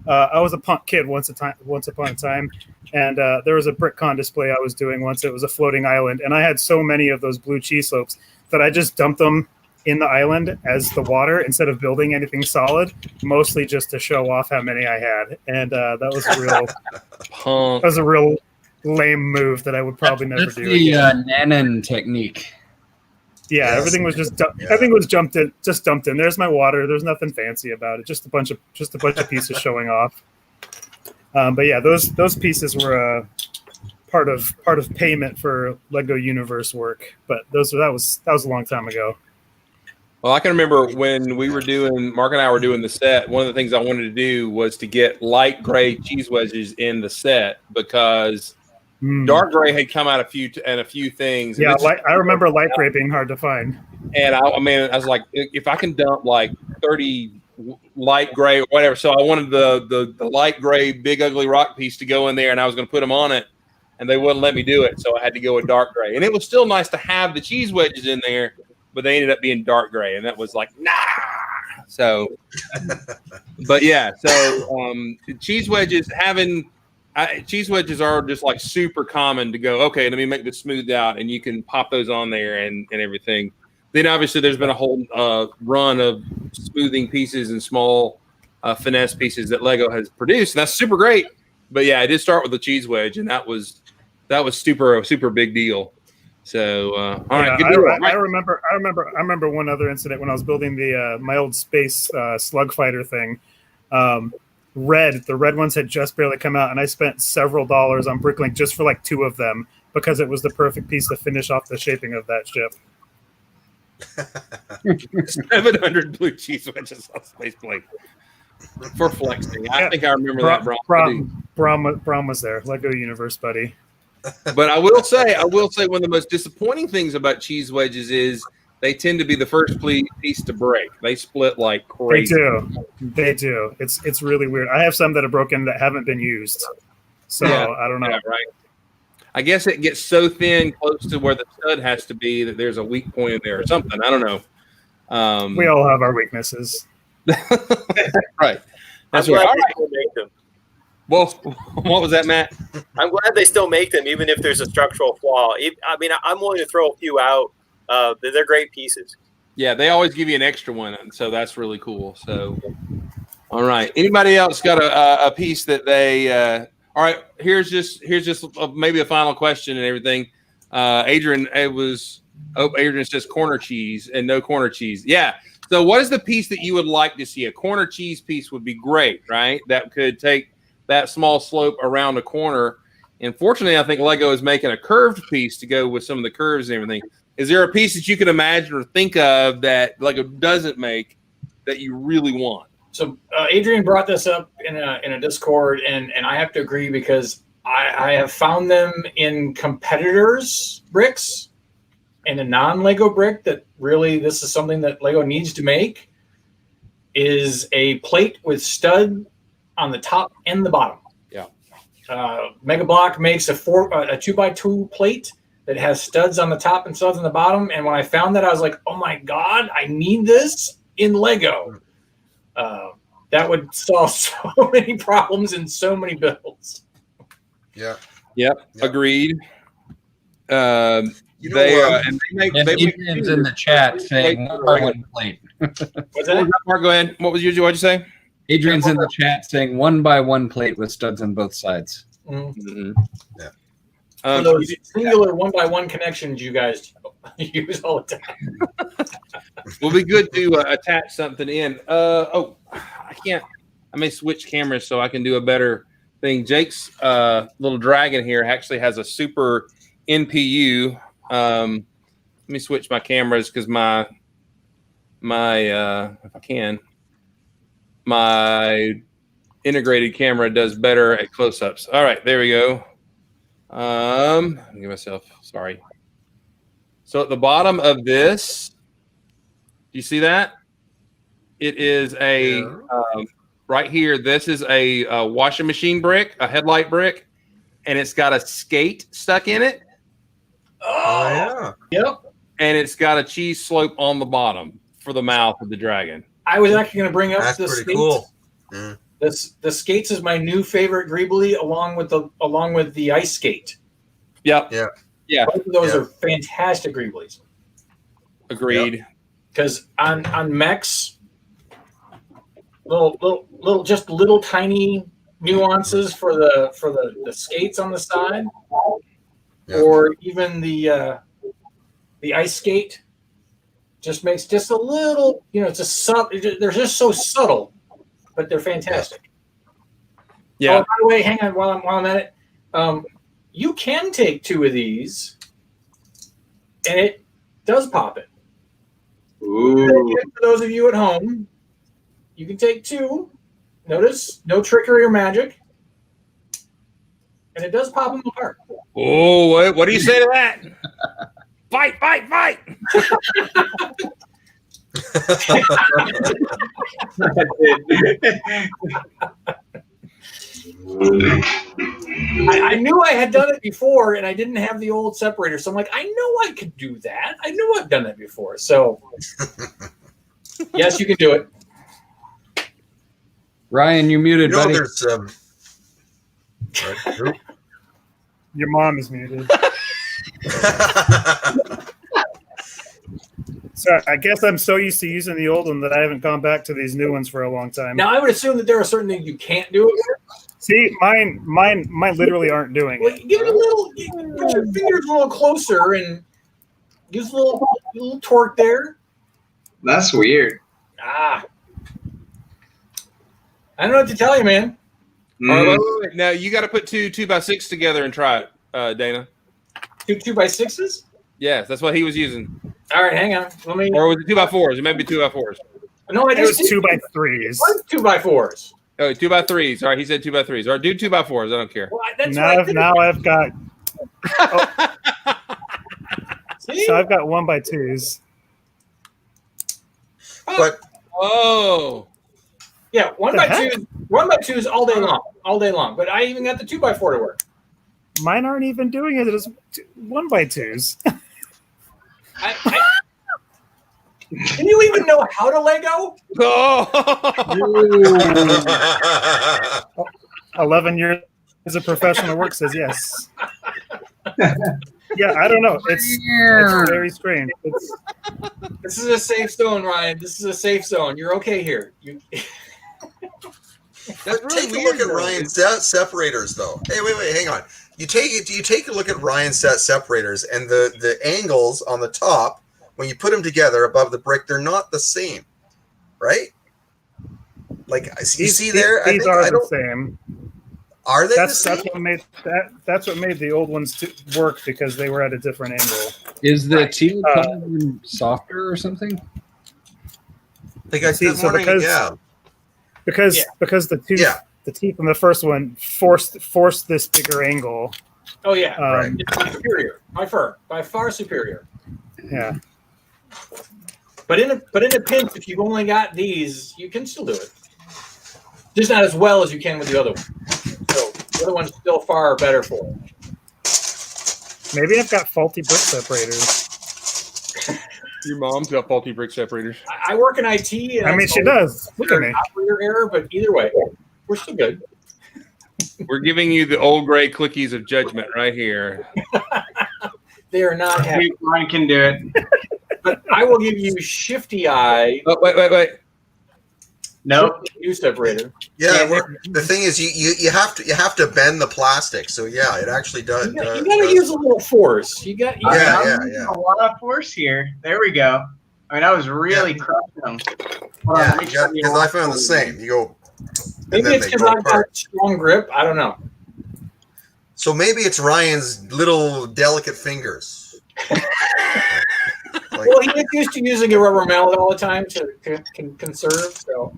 I was a punk kid once upon a time, and there was a BrickCon display I was doing once. It was a floating island, and I had so many of those blue cheese slopes that I just dumped them in the island as the water instead of building anything solid, mostly just to show off how many I had. And that was a real lame move that I would probably never do again. The Nanan technique. Yeah, Yes. everything was everything was dumped in. There's my water. There's nothing fancy about it. Just a bunch of pieces showing off. But yeah, those pieces were part of payment for Lego Universe work. But that was a long time ago. Well, I can remember when Mark and I were doing the set, one of the things I wanted to do was to get light gray cheese wedges in the set, because dark gray had come out a few things. Yeah, I remember light gray being hard to find. And I was like, if I can dump like 30 light gray or whatever. So I wanted the light gray big ugly rock piece to go in there, and I was going to put them on it, and they wouldn't let me do it. So I had to go with dark gray. And it was still nice to have the cheese wedges in there, but they ended up being dark gray, and that was like, nah. So, but yeah, so cheese wedges cheese wedges are just like super common to go, okay, let me make this smoothed out, and you can pop those on there and everything. Then obviously there's been a whole run of smoothing pieces and small finesse pieces that Lego has produced, and that's super great. But yeah, I did start with the cheese wedge, and that was super big deal. So, all Yeah, right, good I, deal. I remember one other incident when I was building the my old space slug fighter thing. The red ones had just barely come out, and I spent several dollars on Bricklink just for like 2 of them because it was the perfect piece to finish off the shaping of that ship. 700 blue cheese wedges on Space Blade for flexing. I think I remember that, Brom was there. Lego Universe, buddy. But I will say, one of the most disappointing things about cheese wedges is they tend to be the first piece to break. They split like crazy. They do. It's really weird. I have some that are broken that haven't been used. So Yeah. I don't know. Yeah, right. I guess it gets so thin close to where the stud has to be that there's a weak point in there or something. I don't know. We all have our weaknesses. Right. That's That's right. why All they right. still make them. Well, what was that, Matt? I'm glad they still make them, even if there's a structural flaw. I mean, I'm willing to throw a few out. They're great pieces. Yeah, they always give you an extra one, and so that's really cool. So, all right. Anybody else got a piece that they? All right. Here's just maybe a final question and everything. Adrian, Adrian says corner cheese and no corner cheese. Yeah. So, what is the piece that you would like to see? A corner cheese piece would be great, right? That could take that small slope around a corner. And fortunately, I think Lego is making a curved piece to go with some of the curves and everything. Is there a piece that you can imagine or think of that Lego doesn't make that you really want? So Adrian brought this up in a Discord, and I have to agree because I have found them in competitors' bricks and a non-Lego brick that really this is something that Lego needs to make is a plate with stud on the top and the bottom. Yeah. Mega Block makes a 2x2 plate that has studs on the top and studs on the bottom. And when I found that, I was like, oh my God, I need this in Lego. That would solve so many problems in so many builds. Yeah. Yep. Agreed. And Adrian's in the chat saying one by one plate. What's that? Mark, go ahead. What'd you say? Adrian's in the chat saying 1 by 1 plate with studs on both sides. Mm-hmm. Yeah. For those singular 1x1 connections you guys use all the time. Will be good to attach something in. I can't. I may switch cameras so I can do a better thing. Jake's little dragon here actually has a super NPU. Let me switch my cameras because my if I can, my integrated camera does better at close-ups. All right, there we go. Give myself sorry. So at the bottom of this, do you see that? It is a right here. This is a washing machine brick, a headlight brick, and it's got a skate stuck in it. Oh yeah. Yep. And it's got a cheese slope on the bottom for the mouth of the dragon. I was actually going to bring up That's the pretty skates. cool. Mm. The skates is my new favorite Greebly, along with the ice skate. Yep. Yeah. Both of those are fantastic Greeblies. Agreed. Because on mechs, little tiny nuances for the skates on the side, or even the ice skate, just makes just a little. It's a they're just so subtle, but they're fantastic. Yeah. Oh, by the way, hang on while I'm at it. You can take 2 of these, and it does pop it. Ooh. For those of you at home, you can take 2. Notice, no trickery or magic. And it does pop them apart. Oh, what do you say to that? Fight! I knew I had done it before, and I didn't have the old separator. So I'm like, I know I could do that. I knew I've done that before. So, yes, you can do it. Ryan, you muted, buddy. There's Your mom is muted. So I guess I'm so used to using the old one that I haven't gone back to these new ones for a long time. Now, I would assume that there are certain things you can't do it with. See, mine literally aren't doing Well, it. give it a little, put your fingers a little closer, and Use a little torque there. That's weird. I don't know what to tell you, man. All right, wait. Now you got to put two 2x6 together and try it, Dana. Two 2x6s? Yes, that's what he was using. All right, hang on. Let me. Or was it 2x4s? It may be 2x4s. No, It was 2x3s. What 2x4s? Oh, 2x3s. All right, he said 2x3s. All right, do 2x4s. I don't care. Well, that's Now I've got See? so I've got 1x2s. But Oh, Yeah, one The by heck? twos all day long. But I even got the 2x4 to work. Mine aren't even doing it as 1x2s. Can you even know how to Lego? oh. 11 years as a professional work says yes. Yeah, I don't know. It's very strange. This is a safe zone, Ryan. This is a safe zone. You're okay here. That's really take a weird, look at though. Ryan's separators, though. Hey, wait, hang on. You take a look at Ryan's set separators, and the angles on the top, when you put them together above the brick, they're not the same, right? Like you see there, These are the same. Are they That's the same? that's what made the old ones work because they were at a different angle. Is the teal color softer or something? Like I See, keep so wondering, because the teeth in the first one forced this bigger angle. Oh yeah, Right. it's superior by far superior. Yeah. But in a pinch, if you've only got these, you can still do it. Just not as well as you can with the other one. So the other one's still far better for it. Maybe I've got faulty brick separators. Your mom's got faulty brick separators. I work in IT. And I mean, she does. Look at me. Operator error, but either way, we're still good. We're giving you the old gray clickies of judgment right here. They are not happy. Ryan can do it. But I will give you Shifty Eye. Oh, wait. Nope. New separator. Yeah. The thing is, you have to bend the plastic. So yeah, it actually does. You got to use a little force. You got. Yeah. A lot of force here. There we go. I mean, I was really crushing them. Yeah, because I found the same. You go. Maybe it's because I've got strong grip. I don't know. So maybe it's Ryan's little delicate fingers. Well, he gets used to using a rubber mallet all the time to conserve. So,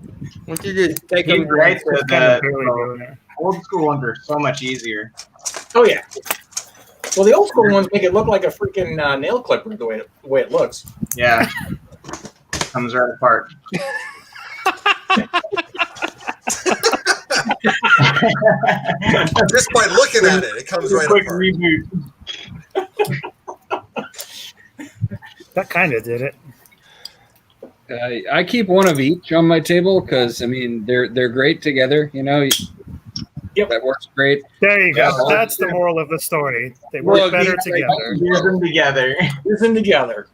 why don't you just take He's them? right. So Barely the doing it. old school ones are so much easier. oh yeah. Well, the old school ones make it look like a freaking nail clipper the way it looks. Yeah. Comes right apart. Just by looking at it, it comes right Quick apart. reboot. That kind of did it. I keep one of each on my table because I mean they're great together. You know, Yep. that works great. There you go. Yeah. That's the moral of the story. They work Well, better yeah, together. Use them together. Use them together.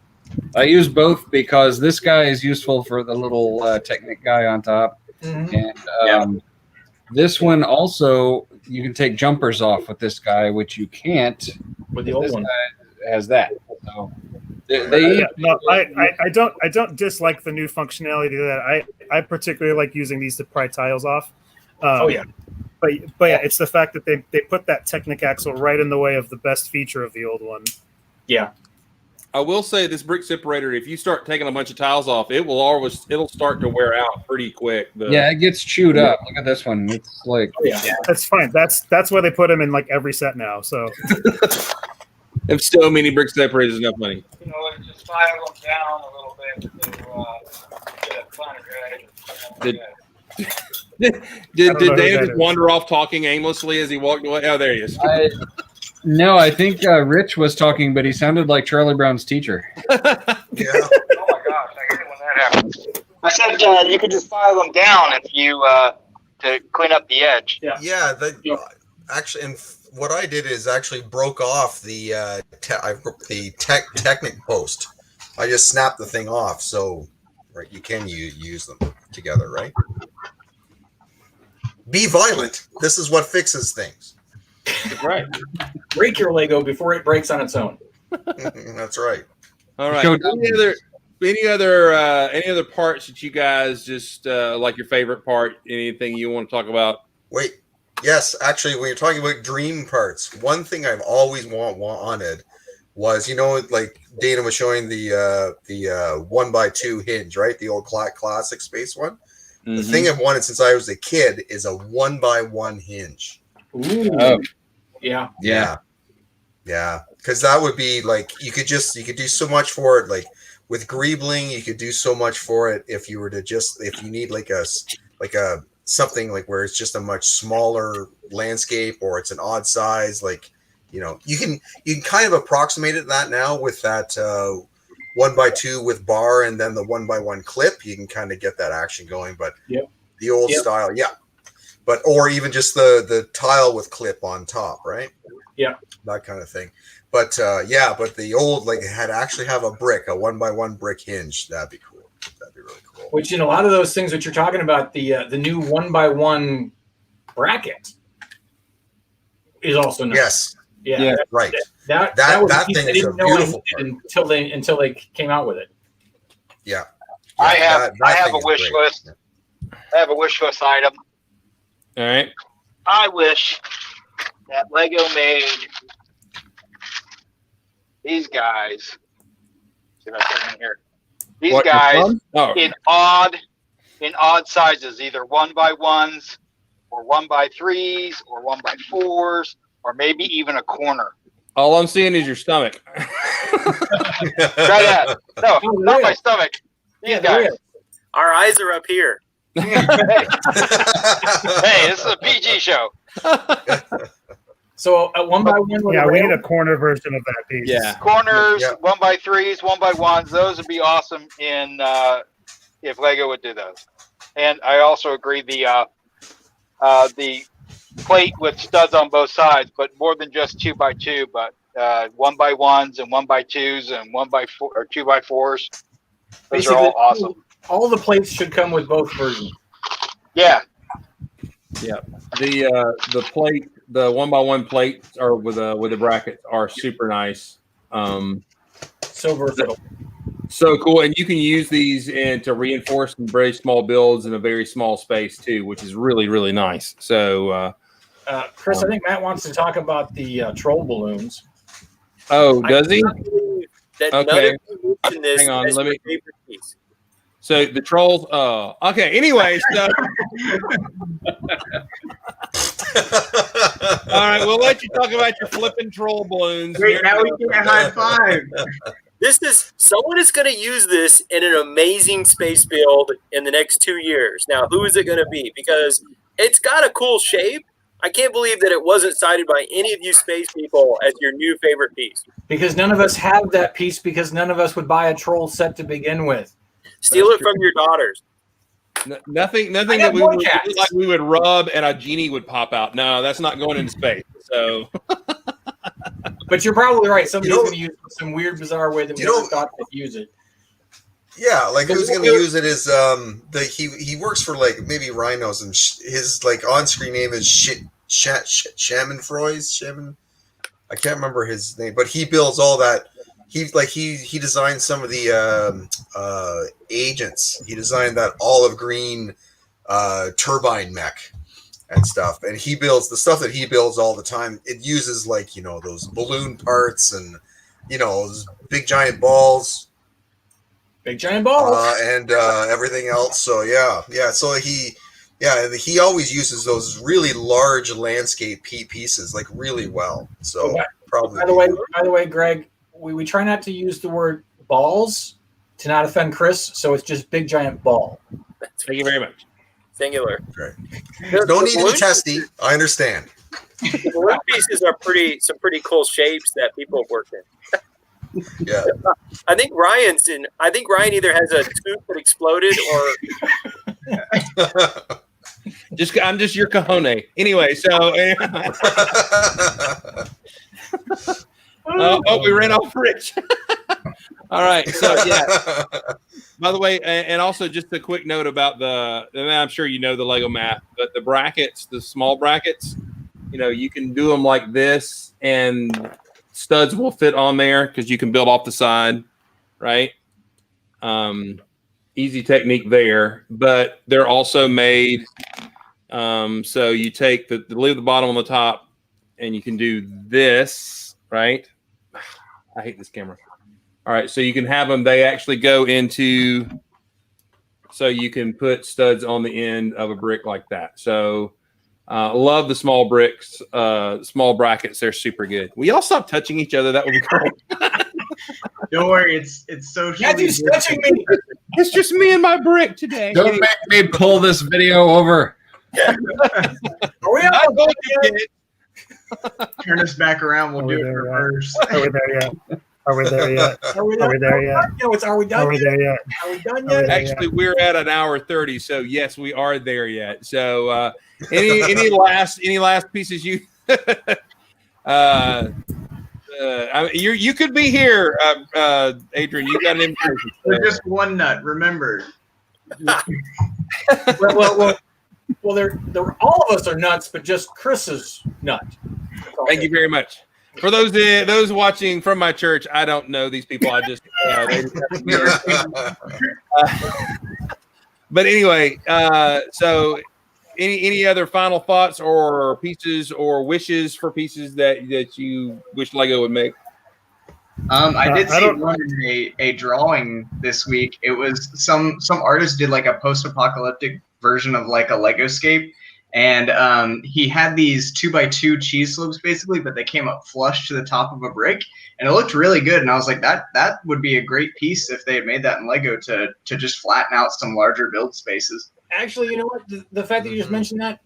I use both because this guy is useful for the little Technic guy on top, Mhm. and this one also you can take jumpers off with this guy, which you can't With the old this one. guy has that. So they Yeah, no, I don't dislike the new functionality to that. I particularly like using these to pry tiles off. Oh yeah. But yeah, it's the fact that they put that Technic axle right in the way of the best feature of the old one. Yeah. I will say this brick separator. If you start taking a bunch of tiles off, it'll start to wear out pretty quick. yeah, it gets chewed up. Look at this one. It's like Oh yeah. That's fine. That's why they put them in like every set now. So If so many brick separators, enough money. You know, just file them down a little bit to get it fun, right? Did know who Dana that just is. wander off talking aimlessly as he walked away? Oh, there he is. no, I think Rich was talking, but he sounded like Charlie Brown's teacher. Yeah. Oh my gosh, I hate it when that happens. I said you could just file them down if you to clean up the edge. Yeah. Actually, and what I did is actually broke off the Technic post. I just snapped the thing off, so right, you can use them together, right? Be violent. This is what fixes things. Right. Break your Lego before it breaks on its own. That's right. All right. Show Any other parts that you guys just like your favorite part? Anything you want to talk about? Wait, yes, actually, when you're talking about dream parts, one thing I've always wanted was, like Dana was showing the 1x2 hinge, right? The old classic space one. The thing I've wanted since I was a kid is a 1x1 hinge. Ooh. Oh. Yeah. Because that would be like you could do so much for it. Like with greebling, you could do so much for it if you need like a something like where it's just a much smaller landscape or it's an odd size. Like you can kind of approximate it that now with that 1x2 with bar and then the 1x1 clip. You can kind of get that action going. But the old style, but or even just the tile with clip on top, right? Yeah, that kind of thing. But but the old had actually have a 1x1 brick hinge. That'd be cool. That'd be really cool. Which a lot of those things that you're talking about, the new 1x1 bracket is also nice. Yes. Yeah. Right. That thing is a beautiful until they came out with it. Yeah. I have a wish list. I have a wish list item. All right. I wish that Lego made these guys. See if I put them in here. These guys in odd sizes, either 1x1s or 1x3s or 1x4s, or maybe even a corner. All I'm seeing is your stomach. Try that. No, not my stomach. These guys. Our eyes are up here. Hey, this is a PG show. So a 1x1. Yeah, we need a corner version of that piece. Yeah. Corners, 1x3s, 1x1s. Those would be awesome if Lego would do those. And I also agree the plate with studs on both sides, but more than just 2x2, but 1x1s and 1x2s and 1x4 or 2x4s. Those are all awesome. All the plates should come with both versions. Yeah. Yeah. The plate, the 1x1 plates are with the brackets are super nice. So versatile. So cool. And you can use these to reinforce some very small builds in a very small space too, which is really, really nice. So Chris, I think Matt wants to talk about the troll balloons. Oh, does he? Okay. Hang on, let me. So the trolls. Okay. Anyway, so. All right, we'll let you talk about your flipping troll balloons. Wait, now we get a high five. Someone is going to use this in an amazing space build in the next 2 years. Now, who is it going to be? Because it's got a cool shape. I can't believe that it wasn't cited by any of you space people as your new favorite piece. Because none of us have that piece, because none of us would buy a troll set to begin with. Steal it from your daughters. Nothing that we would rub and a genie would pop out. No, that's not going into space. So, but you're probably right. Somebody's going to use it in some weird, bizarre way that we never thought they'd use it. Yeah, like who's going to use it is he works for like maybe Rhinos, and his like on-screen name is Shaman Froys. Shaman, I can't remember his name, but he builds all that. He designed some of the agents. He designed that olive green turbine mech and stuff. And he builds the stuff that he builds all the time. It uses those balloon parts and those big giant balls. Big giant balls. And everything else. So yeah. So he always uses those really large landscape pieces like really well. So probably. By the way, Greg, we try not to use the word balls to not offend Chris, so it's just big giant ball. Thank you very much. Singular. Right. Don't need to be testy. I understand. The balloon pieces are some pretty cool shapes that people have worked in. Yeah. I think Ryan either has a tooth that exploded or I'm just your cojones. Anyway, so we ran off Rich. All right. So yeah. By the way, and also just a quick note about and I'm sure you know the Lego math, but the brackets, the small brackets, you can do them like this and studs will fit on there because you can build off the side. right? Easy technique there, but they're also made so you take leave the bottom on the top, and you can do this, right? I hate this camera. All right, so you can have them. They actually go into, so you can put studs on the end of a brick like that. So love the small bricks, small brackets. They're super good. Will y'all stop touching each other? That would be cool. Don't worry, it's socially. Matthew's touching me. It's just me and my brick today. Don't make me pull this video over. Are we all going to Turn us back around. We'll do it reverse. Are we there yet? Are we there yet? Are we there yet? No, it's are we done? Are we there yet? Are we done Are we yet? there? Actually, we're at an hour 30, so yes, we are there yet. So any last pieces you you could be here, Adrian. You got an invitation. We're just one nut. Remember. Well, they're all of us are nuts, but just Chris is nut. Thank you very much. For those watching from my church, I don't know these people. I just but anyway, so any other final thoughts or pieces or wishes for pieces that you wish Lego would make? I did see one in a drawing this week. It was some artist did like a post-apocalyptic version of like a Legoscape, and he had these 2x2 cheese slopes basically, but they came up flush to the top of a brick, and it looked really good. And I was like, that would be a great piece if they had made that in Lego to just flatten out some larger build spaces. Actually, you know what? The fact that you just mentioned that,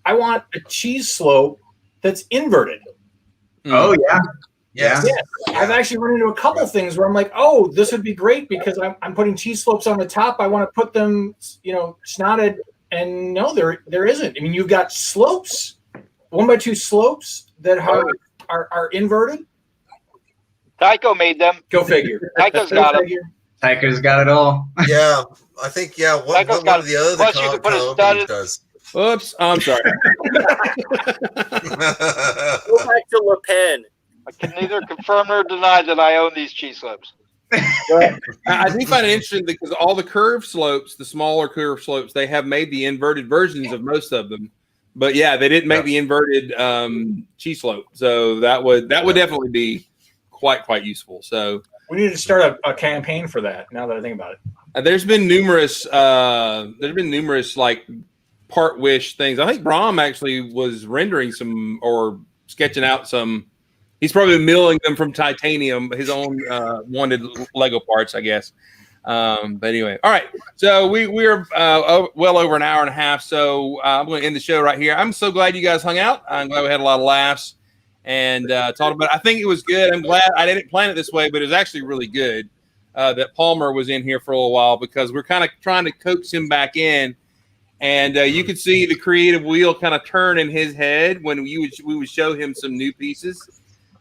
I want a cheese slope that's inverted. Oh yeah. Yes. Yeah. I've actually run into a couple things where I'm like, oh, this would be great because I'm putting cheese slopes on the top. I want to put them, snotted, and no, there isn't. I mean, you've got slopes, 1x2 slopes that are inverted. Tycho made them. Go figure. Tycho's got them. Tycho's got it all. Yeah, I think one of the other Plus you can put a stud in. does. Oops, I'm sorry. Go back to Le Pen. I can neither confirm nor deny that I own these cheese slopes. I do find it interesting because all the curved slopes, the smaller curved slopes, they have made the inverted versions of most of them. But yeah, they didn't make the inverted cheese slope. So that would definitely be quite useful. So we need to start a campaign for that. Now that I think about it, there's been numerous like part wish things. I think Brom actually was rendering some or sketching out some. He's probably milling them from titanium, his own wanted Lego parts, I guess. But anyway, all right. So we're well over an hour and a half. So I'm going to end the show right here. I'm so glad you guys hung out. I'm glad we had a lot of laughs and talked about it. I think it was good. I'm glad I didn't plan it this way, but it was actually really good that Palmer was in here for a little while because we're kind of trying to coax him back in. And you could see the creative wheel kind of turn in his head when we would show him some new pieces.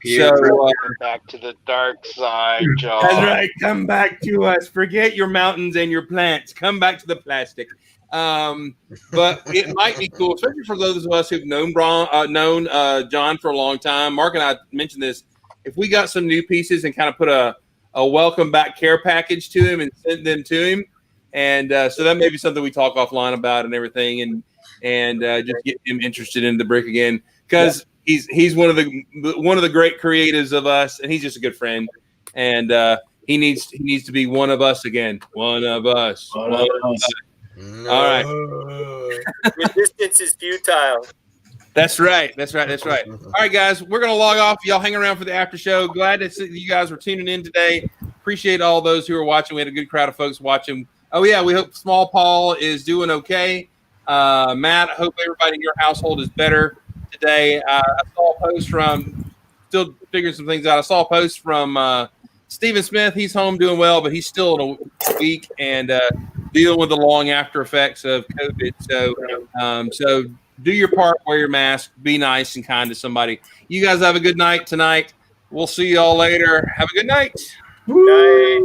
So back to the dark side, John. That's right. Come back to us. Forget your mountains and your plants. Come back to the plastic. But it might be cool, especially for those of us who've known John for a long time. Mark and I mentioned this. If we got some new pieces and kind of put a welcome back care package to him and sent them to him, and so that may be something we talk offline about and everything, and just get him interested in the brick again because. Yeah. He's one of the great creatives of us, and he's just a good friend. And he needs to be one of us again. One of us. One of us. No. All right. Resistance is futile. That's right. All right, guys, we're gonna log off. Y'all hang around for the after show. Glad that you guys were tuning in today. Appreciate all those who are watching. We had a good crowd of folks watching. Oh yeah, we hope Small Paul is doing okay. Matt, I hope everybody in your household is better. Today, I saw a post from still figuring some things out. I saw a post from Stephen Smith. He's home doing well, but he's still in a week and dealing with the long after effects of COVID. So do your part, wear your mask, be nice and kind to somebody. You guys have a good night tonight. We'll see you all later. Have a good night. Night.